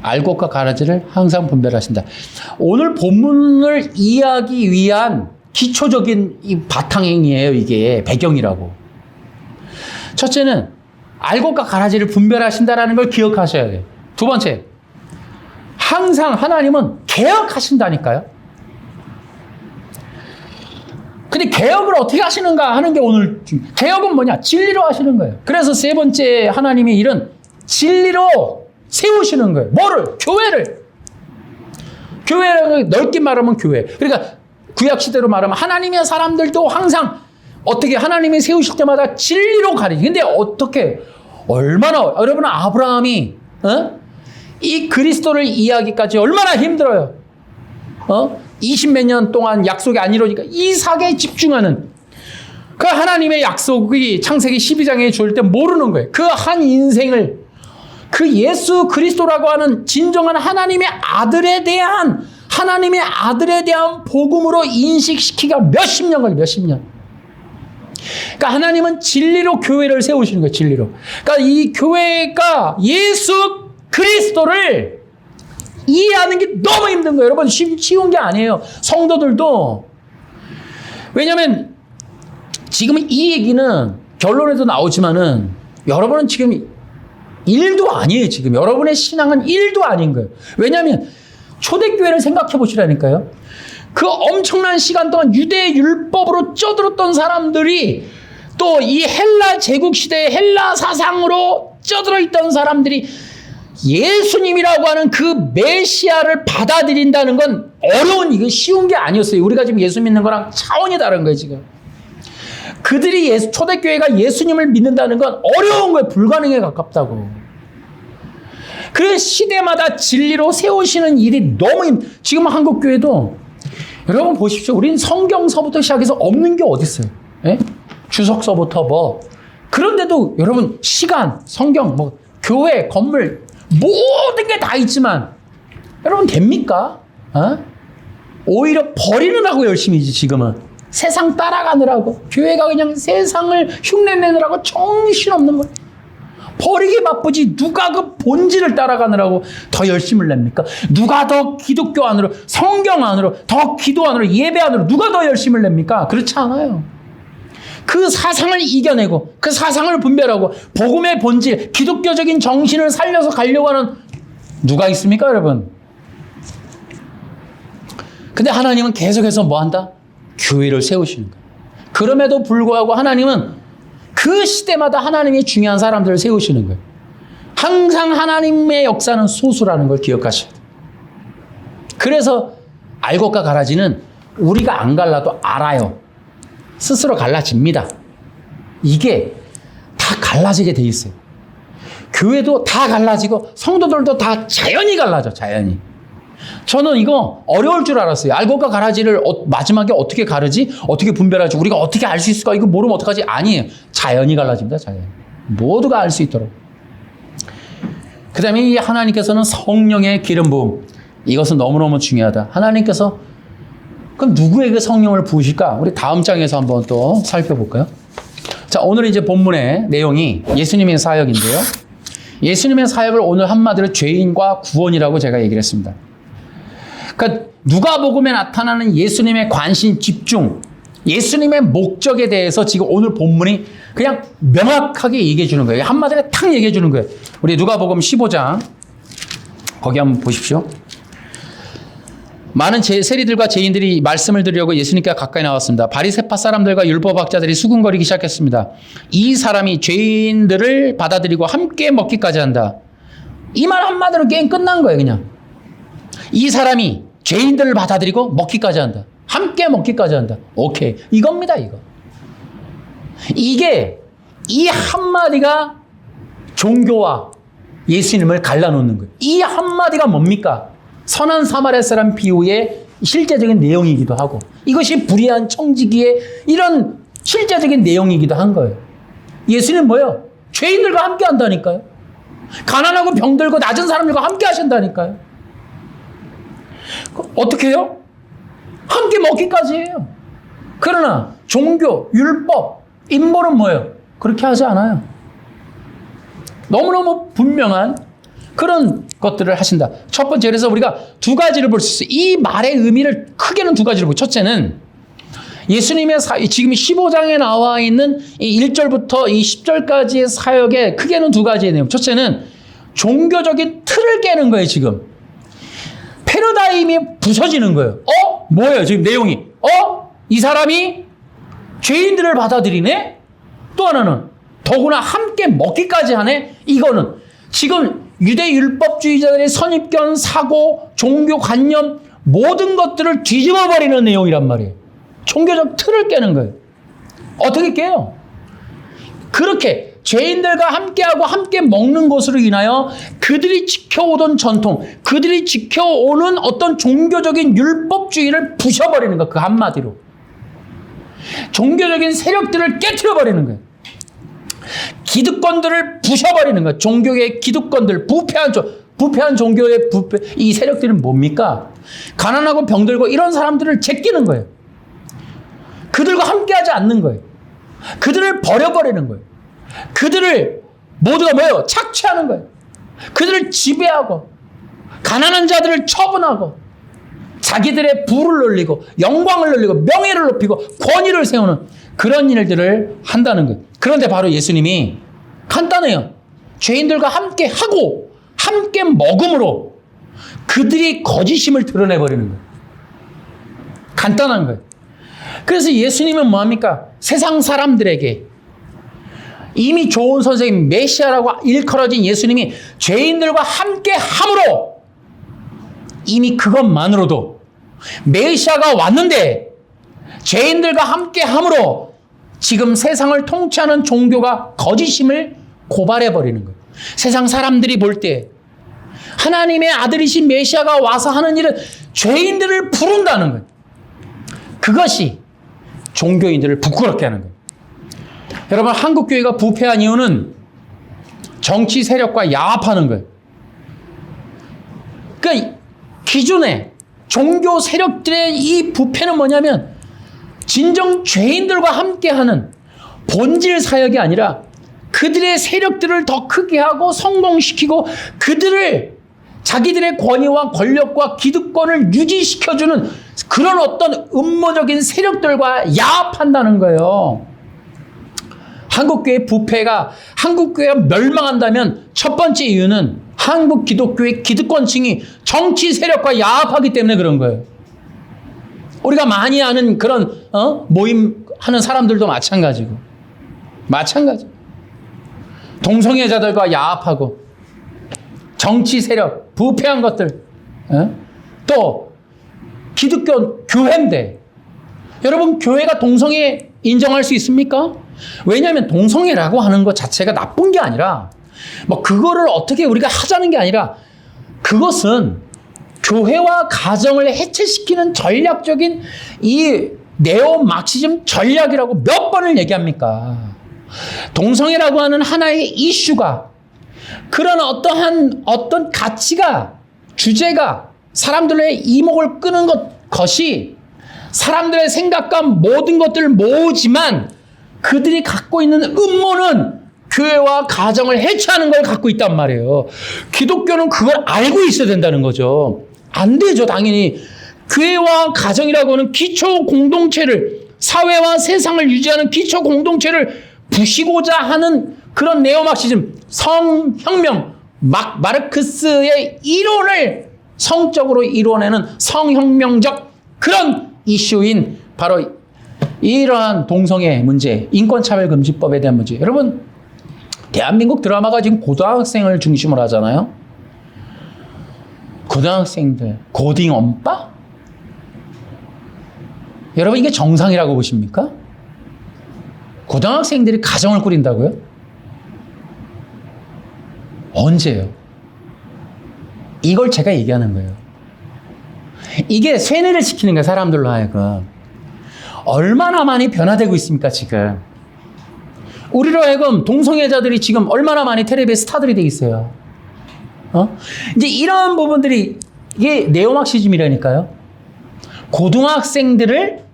알곡과 가라지를 항상 분별하신다. 오늘 본문을 이해하기 위한 기초적인 이 바탕행위예요. 이게 배경이라고. 첫째는 알곡과 가라지를 분별하신다라는 걸 기억하셔야 돼요. 두 번째, 항상 하나님은 개혁하신다니까요. 근데 개혁을 어떻게 하시는가 하는 게 오늘, 개혁은 뭐냐? 진리로 하시는 거예요. 그래서 세 번째 하나님의 일은 진리로 세우시는 거예요. 뭐를? 교회를. 교회를 넓게 말하면 교회. 그러니까 구약시대로 말하면 하나님의 사람들도 항상 어떻게 하나님이 세우실 때마다 진리로 가리지. 근데 어떻게, 얼마나, 여러분, 아브라함이 이 그리스도를 이해하기까지 얼마나 힘들어요. 20몇 년 동안 약속이 안 이루어지니까 이삭에 집중하는 그 하나님의 약속이 창세기 12장에 줄 때 모르는 거예요. 그 한 인생을 그 예수 그리스도라고 하는 진정한 하나님의 아들에 대한 하나님의 아들에 대한 복음으로 인식시키기가 몇십 년 걸려요. 몇십 년. 그러니까 하나님은 진리로 교회를 세우시는 거예요. 진리로. 그러니까 이 교회가 예수 그리스도를 이해하는 게 너무 힘든 거예요. 여러분 쉬운 게 아니에요. 성도들도. 왜냐하면 지금 이 얘기는 결론에도 나오지만은 여러분은 지금 1도 아니에요. 지금 여러분의 신앙은 1도 아닌 거예요. 왜냐하면 초대교회를 생각해 보시라니까요. 그 엄청난 시간 동안 유대 율법으로 쪄들었던 사람들이 또 이 헬라 제국 시대의 헬라 사상으로 쪄들어 있던 사람들이 예수님이라고 하는 그 메시아를 받아들인다는 건 어려운, 이거 쉬운 게 아니었어요. 우리가 지금 예수 믿는 거랑 차원이 다른 거예요, 지금. 그들이 초대교회가 예수님을 믿는다는 건 어려운 거예요. 불가능에 가깝다고. 그 시대마다 진리로 세우시는 일이 너무 지금 한국교회도 여러분 보십시오. 우린 성경서부터 시작해서 없는 게 어디 있어요? 예? 주석서부터 뭐. 그런데도 여러분 시간, 성경, 뭐 교회, 건물 모든 게 다 있지만 여러분 됩니까? 어? 오히려 버리느라고 열심히지 지금은. 세상 따라가느라고. 교회가 그냥 세상을 흉내내느라고 정신없는 거예요. 버리기 바쁘지 누가 그 본질을 따라가느라고 더 열심을 냅니까? 누가 더 기독교 안으로, 성경 안으로, 더 기도 안으로, 예배 안으로 누가 더 열심을 냅니까? 그렇지 않아요. 그 사상을 이겨내고 그 사상을 분별하고 복음의 본질, 기독교적인 정신을 살려서 가려고 하는 누가 있습니까, 여러분? 근데 하나님은 계속해서 뭐 한다? 교회를 세우시는 거예요. 그럼에도 불구하고 하나님은 그 시대마다 하나님의 중요한 사람들을 세우시는 거예요. 항상 하나님의 역사는 소수라는 걸 기억하셔야 돼요. 그래서 알곡과 가라지는 우리가 안 갈라도 알아요. 스스로 갈라집니다. 이게 다 갈라지게 돼 있어요. 교회도 다 갈라지고 성도들도 다 자연히 갈라져, 자연히. 저는 이거 어려울 줄 알았어요. 알곡과 가라지를 마지막에 어떻게 가르지? 어떻게 분별하지? 우리가 어떻게 알 수 있을까? 이거 모르면 어떡하지? 아니에요. 자연히 갈라집니다. 자연. 모두가 알 수 있도록. 그 다음에 이 하나님께서는 성령의 기름 부음. 이것은 너무너무 중요하다. 하나님께서 그럼 누구에게 성령을 부으실까? 우리 다음 장에서 한번 또 살펴볼까요? 자, 오늘 이제 본문의 내용이 예수님의 사역인데요. 예수님의 사역을 오늘 한마디로 죄인과 구원이라고 제가 얘기를 했습니다. 그러니까 누가복음에 나타나는 예수님의 관심, 집중, 예수님의 목적에 대해서 지금 오늘 본문이 그냥 명확하게 얘기해 주는 거예요. 한마디로 탁 얘기해 주는 거예요. 우리 누가복음 15장 거기 한번 보십시오. 많은 세리들과 죄인들이 말씀을 들으려고 예수님께 가까이 나왔습니다. 바리새파 사람들과 율법학자들이 수군거리기 시작했습니다. 이 사람이 죄인들을 받아들이고 함께 먹기까지 한다. 이 말 한마디로 게임 끝난 거예요, 그냥. 이 사람이 죄인들을 받아들이고 먹기까지 한다. 함께 먹기까지 한다. 오케이. 이겁니다, 이거. 이게 이 한마디가 종교와 예수님을 갈라놓는 거예요. 이 한마디가 뭡니까? 선한 사마리아 사람 비유의 실제적인 내용이기도 하고 이것이 불의한 청지기의 이런 실제적인 내용이기도 한 거예요. 예수님 뭐예요? 죄인들과 함께 한다니까요. 가난하고 병들고 낮은 사람들과 함께 하신다니까요. 어떻게 해요? 함께 먹기까지 해요. 그러나 종교, 율법, 인본은 뭐예요? 그렇게 하지 않아요. 너무너무 분명한 그런 것들을 하신다. 첫 번째, 그래서 우리가 두 가지를 볼 수 있어요. 이 말의 의미를 크게는 두 가지를 보죠. 첫째는 예수님의 지금 15장에 나와 있는 이 1절부터 이 10절까지의 사역에 크게는 두 가지의 내용. 첫째는 종교적인 틀을 깨는 거예요, 지금. 패러다임이 부서지는 거예요. 뭐예요, 지금 내용이? 이 사람이 죄인들을 받아들이네? 또 하나는 더구나 함께 먹기까지 하네? 이거는 지금 유대 율법주의자들의 선입견, 사고, 종교관념 모든 것들을 뒤집어 버리는 내용이란 말이에요. 종교적 틀을 깨는 거예요. 어떻게 깨요? 그렇게 죄인들과 함께하고 함께 먹는 것으로 인하여 그들이 지켜오던 전통, 그들이 지켜오는 어떤 종교적인 율법주의를 부셔버리는 거, 그 한마디로. 종교적인 세력들을 깨트려버리는 거예요. 기득권들을 부셔버리는 거예요. 종교의 기득권들, 부패한 종교의 이 세력들은 뭡니까? 가난하고 병들고 이런 사람들을 제끼는 거예요. 그들과 함께하지 않는 거예요. 그들을 버려버리는 거예요. 그들을 모두가 뭐예요? 착취하는 거예요. 그들을 지배하고 가난한 자들을 처분하고 자기들의 부를 늘리고 영광을 늘리고 명예를 높이고 권위를 세우는 그런 일들을 한다는 거예요. 그런데 바로 예수님이 간단해요. 죄인들과 함께 하고 함께 먹음으로 그들이 거짓임을 드러내버리는 거예요. 간단한 거예요. 그래서 예수님은 뭐합니까? 세상 사람들에게 이미 좋은 선생님 메시아라고 일컬어진 예수님이 죄인들과 함께 함으로 이미 그것만으로도 메시아가 왔는데 죄인들과 함께 함으로 지금 세상을 통치하는 종교가 거짓임을 고발해버리는 거예요. 세상 사람들이 볼 때 하나님의 아들이신 메시아가 와서 하는 일은 죄인들을 부른다는 거예요. 그것이 종교인들을 부끄럽게 하는 거예요. 여러분, 한국교회가 부패한 이유는 정치 세력과 야합하는 거예요. 그러니까 기존에 종교 세력들의 이 부패는 뭐냐면 진정 죄인들과 함께하는 본질 사역이 아니라 그들의 세력들을 더 크게 하고 성공시키고 그들을 자기들의 권위와 권력과 기득권을 유지시켜주는 그런 어떤 음모적인 세력들과 야합한다는 거예요. 한국교회 부패가 한국교회가 멸망한다면 첫 번째 이유는 한국 기독교의 기득권층이 정치 세력과 야합하기 때문에 그런 거예요. 우리가 많이 아는 그런 모임 하는 사람들도 마찬가지고 동성애자들과 야합하고 정치 세력 부패한 것들 또 기독교 교회인데 여러분 교회가 동성애 인정할 수 있습니까? 왜냐하면 동성애라고 하는 것 자체가 나쁜 게 아니라 뭐 그거를 어떻게 우리가 하자는 게 아니라 그것은 교회와 가정을 해체시키는 전략적인 이 네오 막시즘 전략이라고 몇 번을 얘기합니까? 동성애라고 하는 하나의 이슈가 그런 어떤 가치가 주제가 사람들의 이목을 끄는 것이 사람들의 생각과 모든 것들을 모으지만 그들이 갖고 있는 음모는 교회와 가정을 해체하는 걸 갖고 있단 말이에요. 기독교는 그걸 알고 있어야 된다는 거죠. 안 되죠, 당연히. 교회와 가정이라고 하는 기초 공동체를, 사회와 세상을 유지하는 기초 공동체를 부시고자 하는 그런 네오막시즘, 성혁명, 마르크스의 이론을 성적으로 이뤄내는 성혁명적 그런 이슈인 바로 이러한 동성애 문제, 인권차별금지법에 대한 문제. 여러분, 대한민국 드라마가 지금 고등학생을 중심으로 하잖아요. 고등학생들, 고딩 엄빠? 여러분, 이게 정상이라고 보십니까? 고등학생들이 가정을 꾸린다고요? 언제요? 이걸 제가 얘기하는 거예요. 이게 쇠뇌를 시키는 거예요, 사람들로 하여금. 얼마나 많이 변화되고 있습니까, 지금. 우리로 하여금 동성애자들이 지금 얼마나 많이 텔레비에 스타들이 돼 있어요. 이제 이런 부분들이 이게 네오막시즘이라니까요. 고등학생들을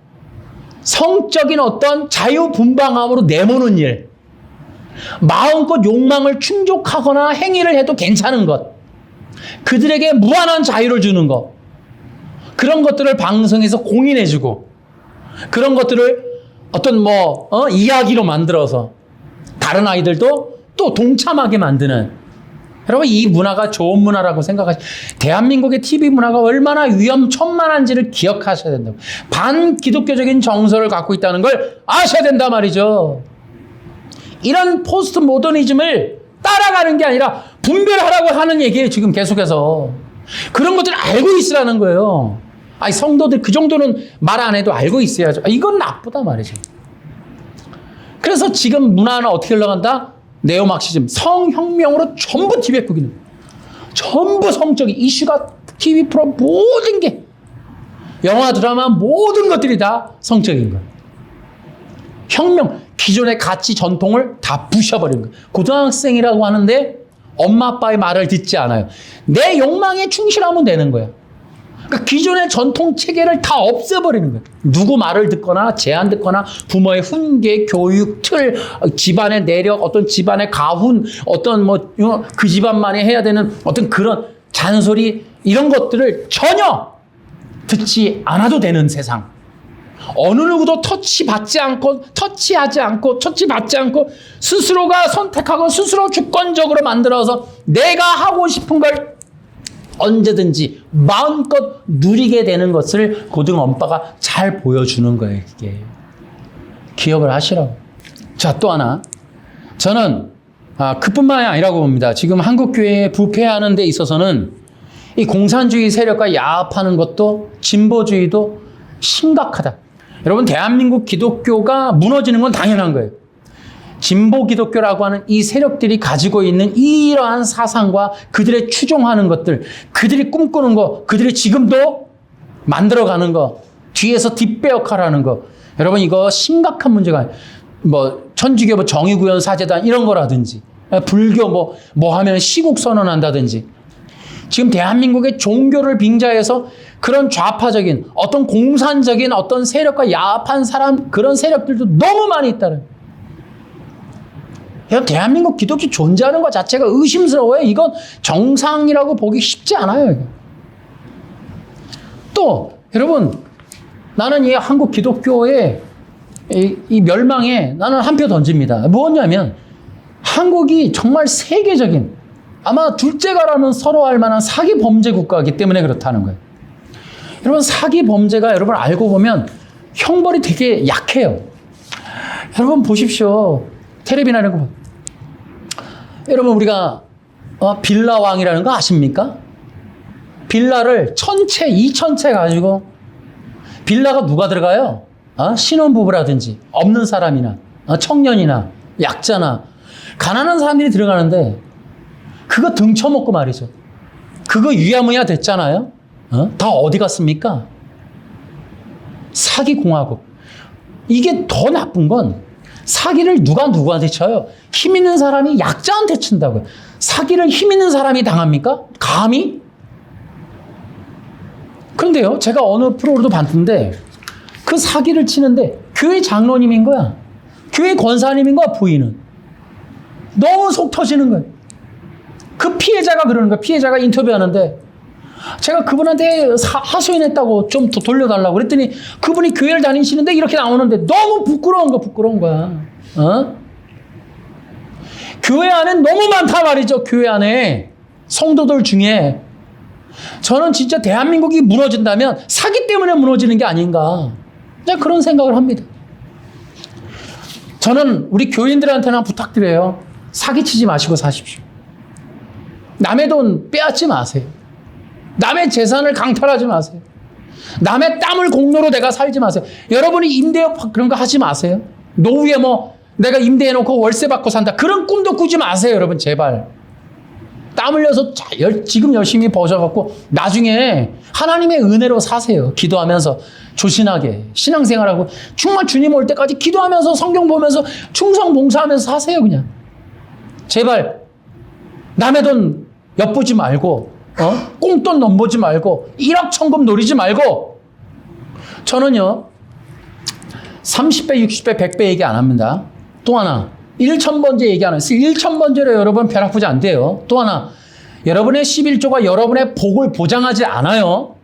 성적인 어떤 자유분방함으로 내모는 일, 마음껏 욕망을 충족하거나 행위를 해도 괜찮은 것, 그들에게 무한한 자유를 주는 것, 그런 것들을 방송에서 공인해주고 그런 것들을 어떤 이야기로 만들어서 다른 아이들도 또 동참하게 만드는, 여러분 이 문화가 좋은 문화라고 생각하시죠. 대한민국의 TV 문화가 얼마나 위험천만한지를 기억하셔야 된다고. 반기독교적인 정서를 갖고 있다는 걸 아셔야 된단 말이죠. 이런 포스트 모더니즘을 따라가는 게 아니라 분별하라고 하는 얘기예요, 지금 계속해서. 그런 것들을 알고 있으라는 거예요. 아니, 성도들 그 정도는 말 안 해도 알고 있어야죠. 이건 나쁘다 말이죠. 그래서 지금 문화는 어떻게 흘러간다? 네오막시즘, 성혁명으로 전부 TV에 꾸기는 거예요. 전부 성적인 이슈가 TV 프로 모든 게, 영화, 드라마 모든 것들이 다 성적인 거예요. 혁명, 기존의 가치 전통을 다 부셔버리는 거예요. 고등학생이라고 하는데 엄마 아빠의 말을 듣지 않아요. 내 욕망에 충실하면 되는 거야. 그러니까 기존의 전통 체계를 다 없애버리는 거예요. 누구 말을 듣거나 제안 듣거나 부모의 훈계, 교육, 틀, 집안의 내력, 어떤 집안의 가훈, 어떤 뭐 그 집안만이 해야 되는 어떤 그런 잔소리 이런 것들을 전혀 듣지 않아도 되는 세상. 어느 누구도 터치하지 않고 스스로가 선택하고 스스로 주권적으로 만들어서 내가 하고 싶은 걸 언제든지 마음껏 누리게 되는 것을 고등 엄빠가 잘 보여주는 거예요. 이게 기억을 하시라고. 자, 또 하나 저는 그뿐만이 아니라고 봅니다. 지금 한국교회에 부패하는 데 있어서는 이 공산주의 세력과 야합하는 것도 진보주의도 심각하다. 여러분, 대한민국 기독교가 무너지는 건 당연한 거예요. 진보 기독교라고 하는 이 세력들이 가지고 있는 이러한 사상과 그들의 추종하는 것들, 그들이 꿈꾸는 거, 그들이 지금도 만들어가는 거, 뒤에서 뒷배 역할을 하는 거. 여러분, 이거 심각한 문제가 뭐 천주교 뭐 정의구현 사제단 이런 거라든지 불교 뭐 하면 시국 선언한다든지 지금 대한민국의 종교를 빙자해서 그런 좌파적인 어떤 공산적인 어떤 세력과 야합한 사람 그런 세력들도 너무 많이 있다는. 대한민국 기독교 존재하는 것 자체가 의심스러워요. 이건 정상이라고 보기 쉽지 않아요. 이거. 또 여러분, 나는 이 한국 기독교의 이 멸망에 나는 한 표 던집니다. 뭐냐면 한국이 정말 세계적인 아마 둘째가라면 서로 알 만한 사기 범죄 국가이기 때문에 그렇다는 거예요. 여러분, 사기 범죄가 여러분 알고 보면 형벌이 되게 약해요. 여러분 보십시오. 텔레비나 이런 거. 여러분, 우리가 빌라왕이라는 거 아십니까? 빌라를 1000채, 2000채 가지고 빌라가 누가 들어가요? 신혼부부라든지 없는 사람이나 청년이나 약자나 가난한 사람들이 들어가는데 그거 등쳐먹고 말이죠. 그거 유야무야 됐잖아요. 다 어디 갔습니까? 사기공화국. 이게 더 나쁜 건 사기를 누가 누구한테 쳐요? 힘 있는 사람이 약자한테 친다고요. 사기를 힘 있는 사람이 당합니까? 감히? 그런데요, 제가 어느 프로로도 봤는데 그 사기를 치는데 교회 장로님인 거야. 교회 권사님인 거야, 부인은. 너무 속 터지는 거예요. 그 피해자가 그러는 거예요. 피해자가 인터뷰하는데 제가 그분한테 하소연했다고 좀 더 돌려달라고 그랬더니 그분이 교회를 다니시는데 이렇게 나오는데 너무 부끄러운 거야. 교회 안엔 너무 많다 말이죠. 교회 안에 성도들 중에. 저는 진짜 대한민국이 무너진다면 사기 때문에 무너지는 게 아닌가. 그냥 그런 생각을 합니다. 저는 우리 교인들한테나 부탁드려요. 사기치지 마시고 사십시오. 남의 돈 빼앗지 마세요. 남의 재산을 강탈하지 마세요. 남의 땀을 공로로 내가 살지 마세요. 여러분이 임대업 그런 거 하지 마세요. 노후에 내가 임대해놓고 월세 받고 산다. 그런 꿈도 꾸지 마세요, 여러분. 제발. 땀 흘려서 지금 열심히 버셔갖고 나중에 하나님의 은혜로 사세요. 기도하면서 조신하게 신앙생활하고 정말 주님 올 때까지 기도하면서 성경 보면서 충성 봉사하면서 사세요. 그냥. 제발 남의 돈 엿보지 말고 꽁돈 넘보지 말고 1억 천금 노리지 말고. 저는요 30배 60배 100배 얘기 안 합니다. 또 하나 1000번째 얘기 안 해요. 1000번째로 여러분 별 아프지 안 돼요. 또 하나 여러분의 11조가 여러분의 복을 보장하지 않아요.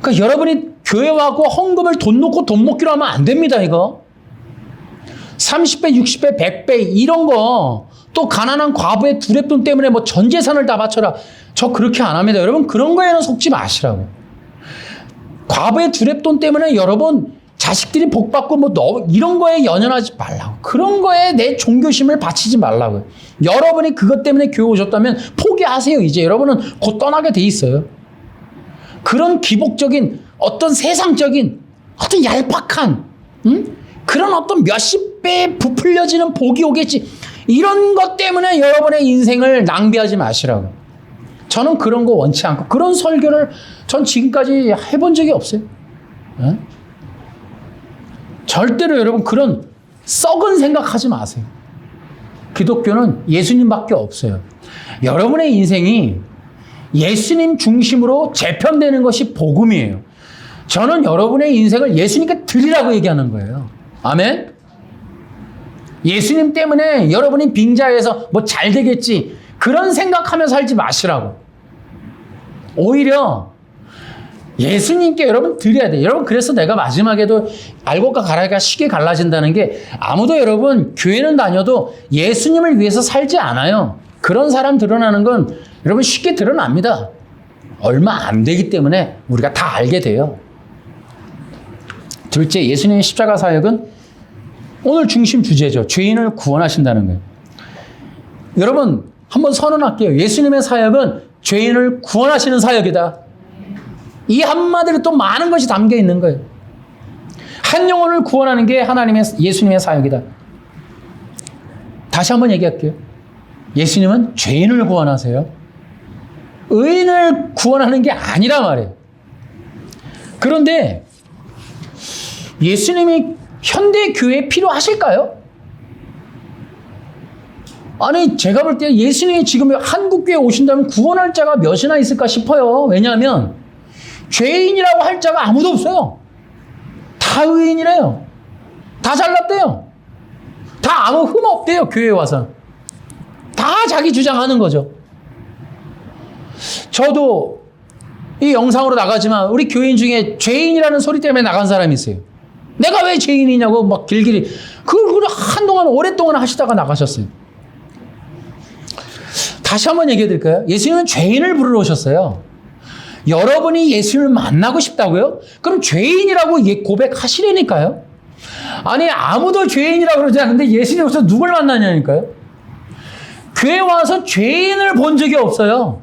그러니까 여러분이 교회하고 헌금을 돈 놓고 돈 먹기로 하면 안 됩니다. 이거 30배 60배 100배 이런 거 또 가난한 과부의 두랩돈 때문에 전 재산을 다 바쳐라. 저 그렇게 안 합니다. 여러분 그런 거에는 속지 마시라고. 과부의 두랩돈 때문에 여러분 자식들이 복 받고 이런 거에 연연하지 말라고. 그런 거에 내 종교심을 바치지 말라고요. 여러분이 그것 때문에 교회 오셨다면 포기하세요. 이제 여러분은 곧 떠나게 돼 있어요. 그런 기복적인 어떤 세상적인 어떤 얄팍한 그런 어떤 몇십 배 부풀려지는 복이 오겠지. 이런 것 때문에 여러분의 인생을 낭비하지 마시라고. 저는 그런 거 원치 않고 그런 설교를 전 지금까지 해본 적이 없어요. 네? 절대로 여러분 그런 썩은 생각하지 마세요. 기독교는 예수님밖에 없어요. 여러분의 인생이 예수님 중심으로 재편되는 것이 복음이에요. 저는 여러분의 인생을 예수님께 드리라고 얘기하는 거예요. 아멘? 예수님 때문에 여러분이 빙자해서 뭐 잘 되겠지 그런 생각하며 살지 마시라고. 오히려 예수님께 여러분 드려야 돼요. 여러분 그래서 내가 마지막에도 알곡과 가라지가 쉽게 갈라진다는 게 아무도 여러분 교회는 다녀도 예수님을 위해서 살지 않아요. 그런 사람 드러나는 건 여러분 쉽게 드러납니다. 얼마 안 되기 때문에 우리가 다 알게 돼요. 둘째, 예수님의 십자가 사역은 오늘 중심 주제죠. 죄인을 구원하신다는 거예요. 여러분 한번 선언할게요. 예수님의 사역은 죄인을 구원하시는 사역이다. 이 한마디로 또 많은 것이 담겨 있는 거예요. 한 영혼을 구원하는 게 예수님의 사역이다. 다시 한번 얘기할게요. 예수님은 죄인을 구원하세요. 의인을 구원하는 게 아니라 말이에요. 그런데 예수님이 현대 교회에 필요하실까요? 아니 제가 볼 때 예수님이 지금 한국교회에 오신다면 구원할 자가 몇이나 있을까 싶어요. 왜냐하면 죄인이라고 할 자가 아무도 없어요. 다 의인이래요. 다 잘났대요. 다 아무 흠 없대요. 교회에 와서. 다 자기 주장하는 거죠. 저도 이 영상으로 나가지만 우리 교인 중에 죄인이라는 소리 때문에 나간 사람이 있어요. 내가 왜 죄인이냐고 막 길길이 그걸 한동안 오랫동안 하시다가 나가셨어요. 다시 한번 얘기해 드릴까요? 예수님은 죄인을 부르러 오셨어요. 여러분이 예수님을 만나고 싶다고요? 그럼 죄인이라고 고백하시라니까요. 아니 아무도 죄인이라고 그러지 않는데 예수님 와서 누굴 만나냐니까요. 교회 와서 죄인을 본 적이 없어요.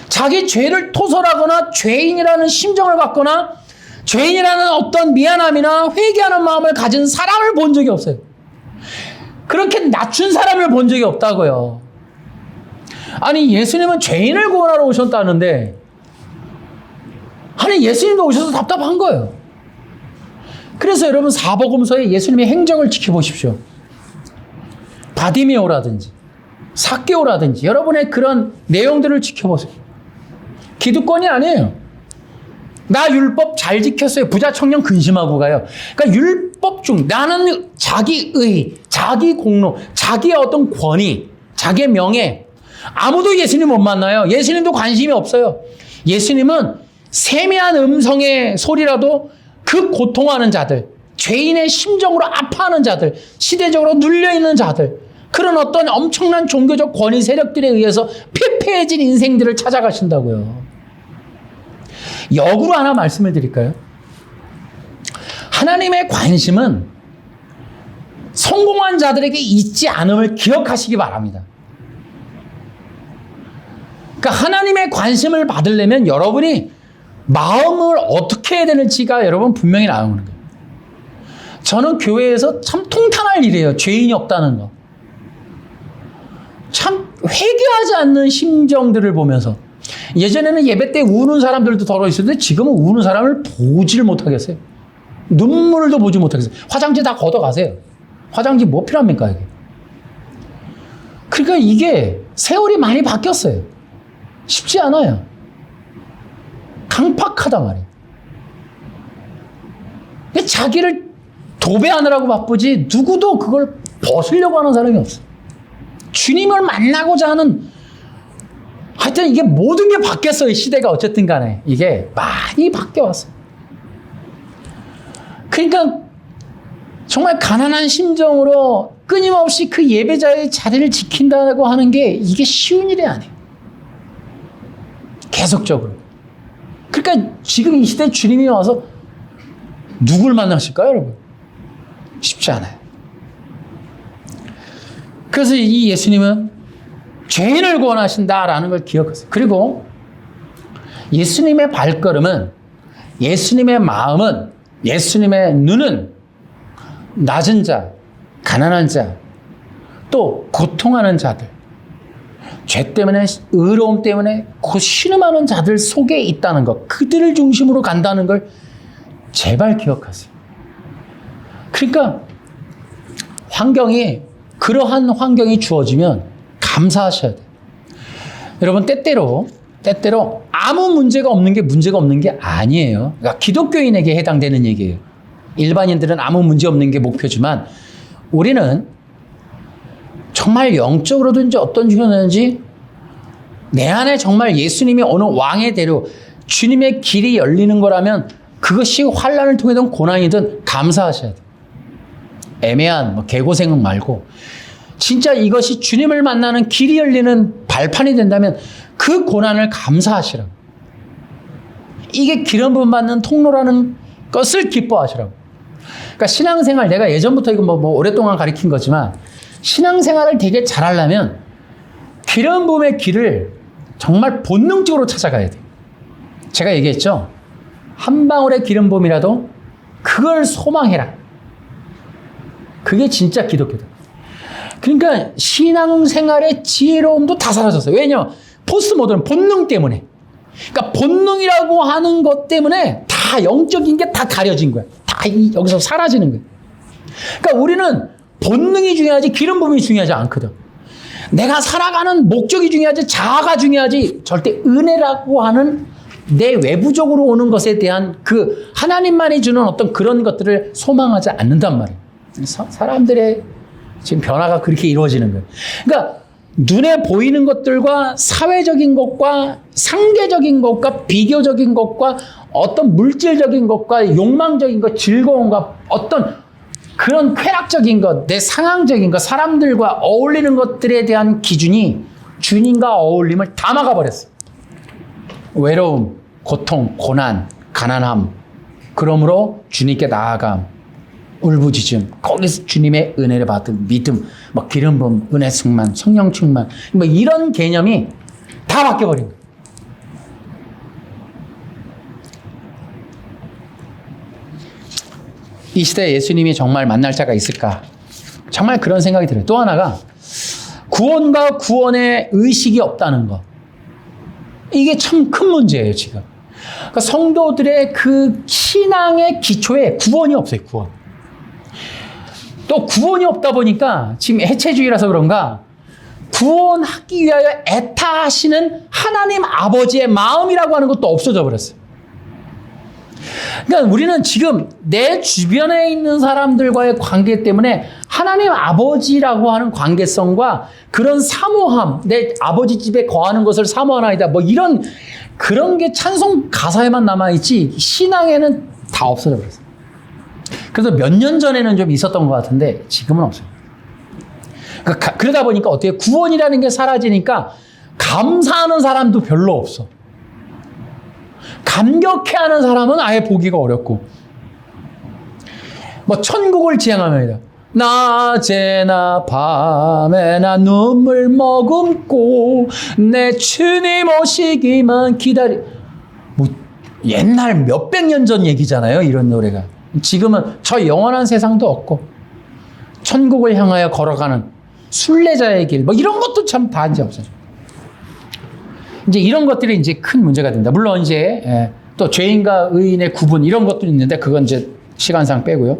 자기 죄를 토설하거나 죄인이라는 심정을 갖거나 죄인이라는 어떤 미안함이나 회개하는 마음을 가진 사람을 본 적이 없어요. 그렇게 낮춘 사람을 본 적이 없다고요. 아니 예수님은 죄인을 구원하러 오셨다는데 아니 예수님도 오셔서 답답한 거예요. 그래서 여러분 사복음서의 예수님의 행적을 지켜보십시오. 바디메오라든지 삭개오라든지 여러분의 그런 내용들을 지켜보세요. 기득권이 아니에요. 나 율법 잘 지켰어요. 부자 청년 근심하고 가요. 그러니까 율법 중 나는 자기 의, 자기 공로, 자기의 어떤 권위, 자기의 명예 아무도 예수님 못 만나요. 예수님도 관심이 없어요. 예수님은 세미한 음성의 소리라도 그 고통하는 자들, 죄인의 심정으로 아파하는 자들, 시대적으로 눌려있는 자들 그런 어떤 엄청난 종교적 권위 세력들에 의해서 피폐해진 인생들을 찾아가신다고요. 역으로 하나 말씀을 드릴까요? 하나님의 관심은 성공한 자들에게 있지 않음을 기억하시기 바랍니다. 그러니까 하나님의 관심을 받으려면 여러분이 마음을 어떻게 해야 되는지가 여러분 분명히 나오는 거예요. 저는 교회에서 참 통탄할 일이에요. 죄인이 없다는 거. 참 회개하지 않는 심정들을 보면서 예전에는 예배 때 우는 사람들도 더러 있었는데 지금은 우는 사람을 보지를 못하겠어요. 눈물도 보지 못하겠어요. 화장지 다 걷어가세요. 화장지 뭐 필요합니까 이게. 그러니까 이게 세월이 많이 바뀌었어요. 쉽지 않아요. 강팍하단 말이에요. 자기를 도배하느라고 바쁘지 누구도 그걸 벗으려고 하는 사람이 없어요. 주님을 만나고자 하는 하여튼 이게 모든 게 바뀌었어요. 시대가 어쨌든 간에 이게 많이 바뀌어왔어요. 그러니까 정말 가난한 심정으로 끊임없이 그 예배자의 자리를 지킨다고 하는 게 이게 쉬운 일이 아니에요. 계속적으로. 그러니까 지금 이 시대에 주님이 와서 누굴 만나실까요, 여러분? 쉽지 않아요. 그래서 이 예수님은 죄인을 구원하신다라는 걸 기억하세요. 그리고 예수님의 발걸음은, 예수님의 마음은, 예수님의 눈은 낮은 자, 가난한 자, 또 고통하는 자들, 죄 때문에, 의로움 때문에 곧 신음하는 자들 속에 있다는 것, 그들을 중심으로 간다는 걸 제발 기억하세요. 그러니까 그러한 환경이 주어지면 감사하셔야 돼요. 여러분, 때때로 아무 문제가 없는 게 아니에요. 그러니까 기독교인에게 해당되는 얘기예요. 일반인들은 아무 문제 없는 게 목표지만 우리는 정말 영적으로든지 어떤 중요한지 내 안에 정말 예수님이 어느 왕의 대로 주님의 길이 열리는 거라면 그것이 환난을 통해든 고난이든 감사하셔야 돼요. 애매한 개고생 말고 진짜 이것이 주님을 만나는 길이 열리는 발판이 된다면 그 고난을 감사하시라고. 이게 기름 부음 받는 통로라는 것을 기뻐하시라고. 그러니까 신앙생활, 내가 예전부터 이거 뭐 오랫동안 가르친 거지만 신앙생활을 되게 잘하려면 기름 부음의 길을 정말 본능적으로 찾아가야 돼요. 제가 얘기했죠. 한 방울의 기름 부음이라도 그걸 소망해라. 그게 진짜 기독교다. 그러니까 신앙생활의 지혜로움도 다 사라졌어요. 왜냐하면 포스트 모던 본능 때문에. 그러니까 본능이라고 하는 것 때문에 다 영적인 게 다 가려진 거야. 다 여기서 사라지는 거야. 그러니까 우리는 본능이 중요하지 기름 부음이 중요하지 않거든. 내가 살아가는 목적이 중요하지 자아가 중요하지 절대 은혜라고 하는 내 외부적으로 오는 것에 대한 그 하나님만이 주는 어떤 그런 것들을 소망하지 않는단 말이에요. 사람들의 지금 변화가 그렇게 이루어지는 거예요. 그러니까 눈에 보이는 것들과 사회적인 것과 상대적인 것과 비교적인 것과 어떤 물질적인 것과 욕망적인 것, 즐거움과 어떤 그런 쾌락적인 것, 내 상황적인 것, 사람들과 어울리는 것들에 대한 기준이 주님과 어울림을 다 막아버렸어요. 외로움, 고통, 고난, 가난함, 그러므로 주님께 나아감, 울부짖음, 거기서 주님의 은혜를 받은 믿음, 기름 부음, 은혜 충만, 성령 충만, 이런 개념이 다 바뀌어버린 거예요. 이 시대에 예수님이 정말 만날 자가 있을까? 정말 그런 생각이 들어요. 또 하나가 구원과 구원의 의식이 없다는 것. 이게 참 큰 문제예요, 지금. 그러니까 성도들의 그 신앙의 기초에 구원이 없어요, 구원. 또 구원이 없다 보니까 지금 해체주의라서 그런가 구원하기 위하여 애타하시는 하나님 아버지의 마음이라고 하는 것도 없어져 버렸어요. 그러니까 우리는 지금 내 주변에 있는 사람들과의 관계 때문에 하나님 아버지라고 하는 관계성과 그런 사모함, 내 아버지 집에 거하는 것을 사모하나이다, 이런 그런 게 찬송 가사에만 남아있지 신앙에는 다 없어져 버렸어요. 그래서 몇 년 전에는 좀 있었던 것 같은데 지금은 없어요. 그러다 보니까 어떻게 구원이라는 게 사라지니까 감사하는 사람도 별로 없어. 감격해하는 사람은 아예 보기가 어렵고, 천국을 지향하면이다. 낮에나 밤에나 눈물 머금고 내 주님 오시기만 기다리. 옛날 몇백 년 전 얘기잖아요, 이런 노래가. 지금은 저 영원한 세상도 없고 천국을 향하여 걸어가는 순례자의 길, 이런 것도 참 다 이제 없어져. 이제 이런 것들이 이제 큰 문제가 된다. 물론 이제 또 죄인과 의인의 구분 이런 것도 있는데 그건 이제 시간상 빼고요.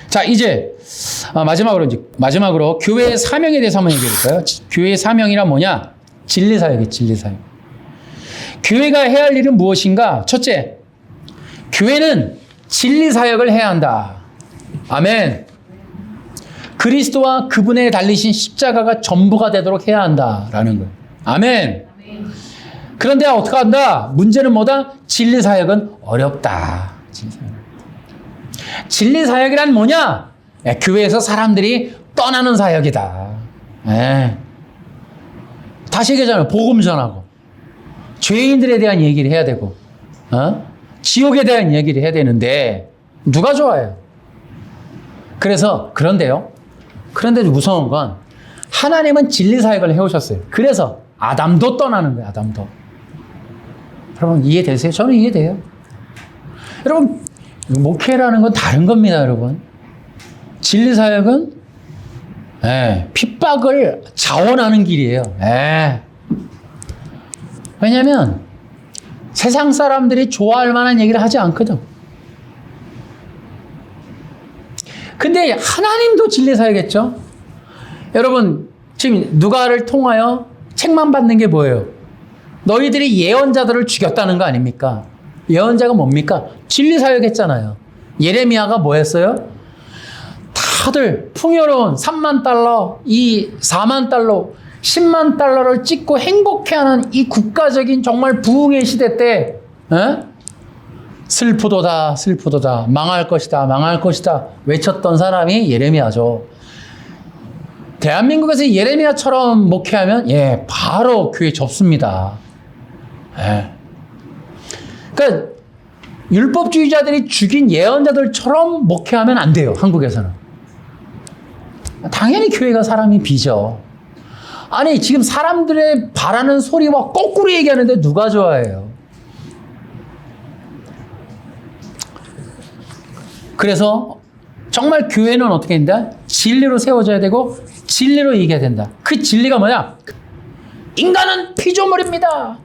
자, 이제 마지막으로 교회의 사명에 대해서 한번 얘기해 볼까요? 교회의 사명이란 뭐냐? 진리사역이에요, 진리사역. 교회가 해야 할 일은 무엇인가? 첫째, 교회는 진리사역을 해야 한다. 아멘. 그리스도와 그분의 달리신 십자가가 전부가 되도록 해야 한다라는 거예요. 아멘. 그런데 어떻게 한다? 문제는 뭐다? 진리사역은 어렵다. 진리사역이란 뭐냐? 교회에서 사람들이 떠나는 사역이다. 다시 얘기하잖아요. 복음 전하고 죄인들에 대한 얘기를 해야 되고 지옥에 대한 얘기를 해야 되는데 누가 좋아해요? 그런데도 무서운 건 하나님은 진리사역을 해오셨어요. 그래서 아담도 떠나는 거예요. 아담도. 여러분 이해되세요? 저는 이해돼요. 여러분 목회라는 건 다른 겁니다. 여러분 진리사역은 핍박을 자원하는 길이에요. 왜냐하면 세상 사람들이 좋아할 만한 얘기를 하지 않거든. 근데 하나님도 진리사역했죠. 여러분 지금 누가를 통하여 책망 받는 게 뭐예요? 너희들이 예언자들을 죽였다는 거 아닙니까? 예언자가 뭡니까? 진리사역했잖아요. 예레미야가 뭐 했어요? 다들 풍요로운 3만 달러, 이 4만 달러, 10만 달러를 찍고 행복해하는 이 국가적인 정말 부흥의 시대 때 슬프도다 슬프도다 망할 것이다 망할 것이다 외쳤던 사람이 예레미야죠. 대한민국에서 예레미야처럼 목회하면 바로 교회 접습니다. 그러니까 율법주의자들이 죽인 예언자들처럼 목회하면 안 돼요. 한국에서는. 당연히 교회가 사람이 비죠. 아니 지금 사람들의 바라는 소리와 거꾸로 얘기하는데 누가 좋아해요? 그래서 정말 교회는 어떻게 된다? 진리로 세워져야 되고 진리로 얘기해야 된다. 그 진리가 뭐냐? 인간은 피조물입니다.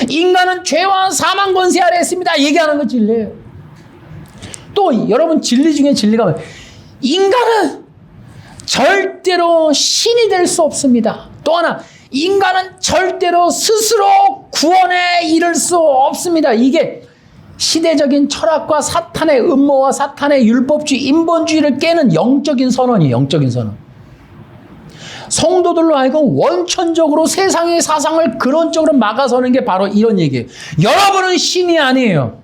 인간은 죄와 사망 권세 아래 있습니다. 얘기하는 건 진리예요. 또 여러분 진리 중에 진리가 뭐냐? 인간은 절대로 신이 될 수 없습니다. 또 하나, 인간은 절대로 스스로 구원에 이를 수 없습니다. 이게 시대적인 철학과 사탄의 음모와 사탄의 율법주의, 인본주의를 깨는 영적인 선언이에요. 영적인 선언. 성도들로 하여금 원천적으로 세상의 사상을 근원적으로 막아서는 게 바로 이런 얘기예요. 여러분은 신이 아니에요.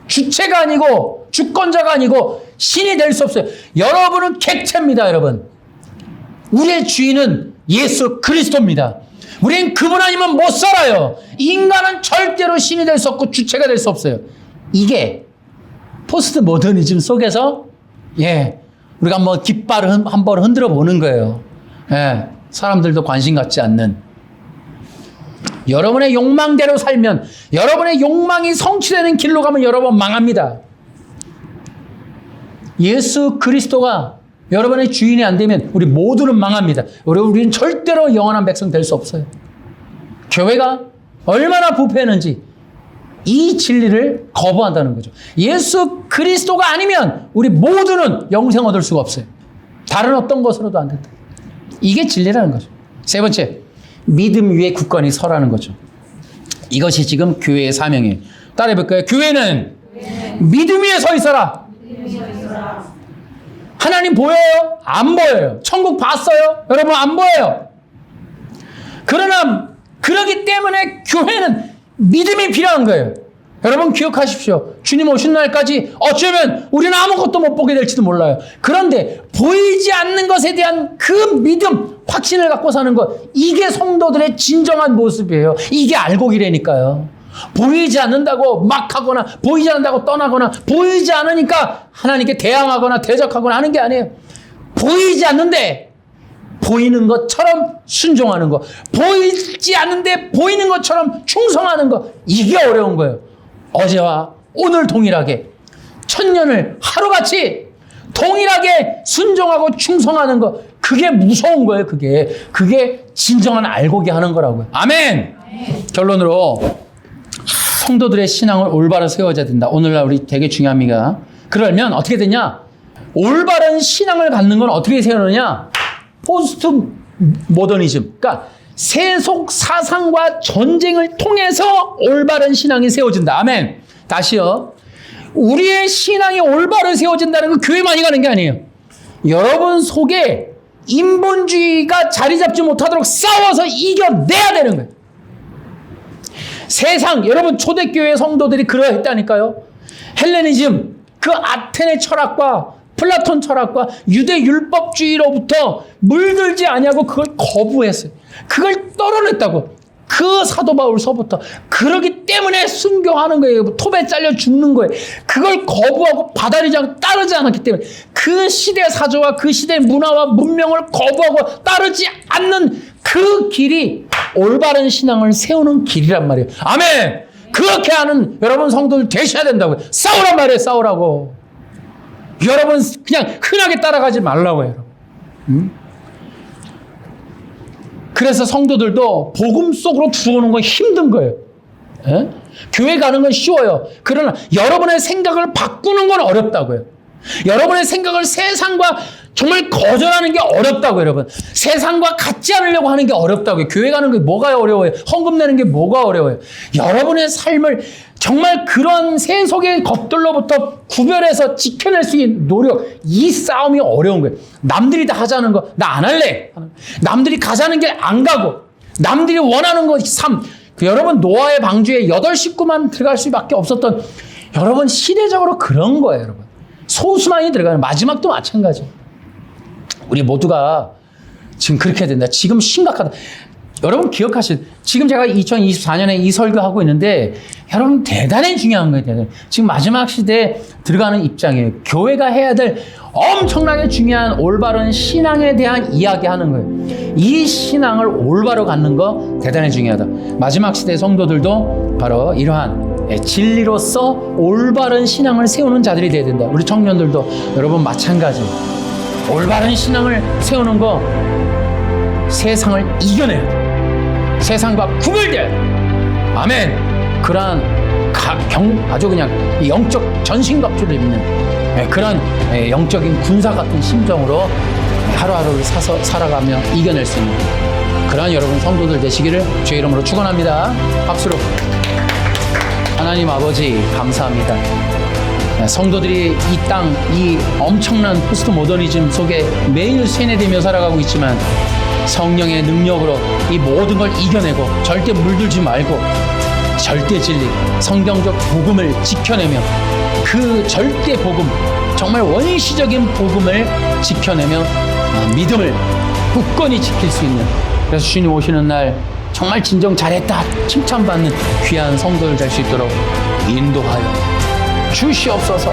주체가 아니고 주권자가 아니고 신이 될 수 없어요. 여러분은 객체입니다. 여러분. 우리의 주인은 예수 그리스도입니다. 우리는 그분 아니면 못 살아요. 인간은 절대로 신이 될 수 없고 주체가 될 수 없어요. 이게 포스트 모더니즘 속에서 우리가 한번 깃발을 한번 흔들어 보는 거예요. 사람들도 관심 갖지 않는. 여러분의 욕망대로 살면, 여러분의 욕망이 성취되는 길로 가면 여러분 망합니다. 예수 그리스도가 여러분의 주인이 안 되면 우리 모두는 망합니다. 우리는 절대로 영원한 백성 될 수 없어요. 교회가 얼마나 부패했는지 이 진리를 거부한다는 거죠. 예수 그리스도가 아니면 우리 모두는 영생 얻을 수가 없어요. 다른 어떤 것으로도 안 된다. 이게 진리라는 거죠. 세 번째, 믿음 위에 굳건히 서라는 거죠. 이것이 지금 교회의 사명이에요. 따라해 볼까요? 교회는 믿음 위에 서 있어라. 하나님 보여요? 안 보여요. 천국 봤어요? 여러분 안 보여요. 그러나 그러기 때문에 교회는 믿음이 필요한 거예요. 여러분 기억하십시오. 주님 오신 날까지 어쩌면 우리는 아무것도 못 보게 될지도 몰라요. 그런데 보이지 않는 것에 대한 그 믿음, 확신을 갖고 사는 것, 이게 성도들의 진정한 모습이에요. 이게 알곡이라니까요. 보이지 않는다고 막 하거나 보이지 않는다고 떠나거나 보이지 않으니까 하나님께 대항하거나 대적하거나 하는 게 아니에요. 보이지 않는데 보이는 것처럼 순종하는 거, 보이지 않는데 보이는 것처럼 충성하는 거, 이게 어려운 거예요. 어제와 오늘 동일하게 천년을 하루같이 동일하게 순종하고 충성하는 거, 그게 무서운 거예요. 그게 진정한 알곡이 하는 거라고요. 아멘. 결론으로 성도들의 신앙을 올바로 세워져야 된다. 오늘날 우리 되게 중요합니다. 그러면 어떻게 되냐? 올바른 신앙을 갖는 건 어떻게 세우느냐? 포스트 모더니즘. 그러니까 세속 사상과 전쟁을 통해서 올바른 신앙이 세워진다. 아멘. 다시요. 우리의 신앙이 올바로 세워진다는 건 교회만이 가는 게 아니에요. 여러분 속에 인본주의가 자리 잡지 못하도록 싸워서 이겨내야 되는 거예요. 세상, 여러분 초대교회 성도들이 그러했다니까요. 헬레니즘, 그 아테네 철학과 플라톤 철학과 유대 율법주의로부터 물들지 아니하고 그걸 거부했어요. 그걸 떨어냈다고. 그 사도 바울서부터. 그러기 때문에 순교하는 거예요. 톱에 잘려 죽는 거예요. 그걸 거부하고 따르지 않았기 때문에 그 시대 사조와 그 시대 문화와 문명을 거부하고 따르지 않는 그 길이 올바른 신앙을 세우는 길이란 말이에요. 아멘. 그렇게 하는 여러분 성도들 되셔야 된다고요. 싸우란 말이에요. 싸우라고. 여러분 그냥 흔하게 따라가지 말라고요. 여러분. 그래서 성도들도 복음 속으로 들어오는 건 힘든 거예요. 교회 가는 건 쉬워요. 그러나 여러분의 생각을 바꾸는 건 어렵다고요. 여러분의 생각을 세상과 정말 거절하는 게 어렵다고 여러분. 세상과 같지 않으려고 하는 게 어렵다고요. 교회 가는 게 뭐가 어려워요? 헌금 내는 게 뭐가 어려워요? 여러분의 삶을 정말 그런 세속의 것들로부터 구별해서 지켜낼 수 있는 노력, 이 싸움이 어려운 거예요. 남들이 다 하자는 거 나 안 할래. 남들이 가자는 길 안 가고 남들이 원하는 거 삶. 여러분 노아의 방주에 8 식구만 들어갈 수밖에 없었던 여러분 시대적으로 그런 거예요. 여러분 소수만이 들어가는 마지막도 마찬가지. 우리 모두가 지금 그렇게 된다. 지금 심각하다. 여러분 기억하실 지금 제가 2024년에 이 설교하고 있는데 여러분 대단히 중요한 거예요. 대단히. 지금 마지막 시대에 들어가는 입장이에요. 교회가 해야 될 엄청나게 중요한 올바른 신앙에 대한 이야기하는 거예요. 이 신앙을 올바로 갖는 거 대단히 중요하다. 마지막 시대 성도들도 바로 이러한 진리로서 올바른 신앙을 세우는 자들이 돼야 된다. 우리 청년들도 여러분 마찬가지. 올바른 신앙을 세우는 거 세상을 이겨내야 돼. 세상과 구별돼야 돼. 아멘. 그러한 아주 그냥 영적 전신갑주를 입는 그런 영적인 군사 같은 심정으로 하루하루를 살아가며 이겨낼 수 있는 그러한 여러분 성도들 되시기를 주의 이름으로 축원합니다. 박수로. 하나님 아버지 감사합니다. 성도들이 이 땅, 이 엄청난 포스트 모더니즘 속에 매일 세뇌되며 살아가고 있지만 성령의 능력으로 이 모든 걸 이겨내고 절대 물들지 말고 절대 진리, 성경적 복음을 지켜내며 그 절대 복음, 정말 원시적인 복음을 지켜내며 믿음을 굳건히 지킬 수 있는 그래서 주님 오시는 날 정말 진정 잘했다 칭찬받는 귀한 성도들 될 수 있도록 인도하여 주시옵소서.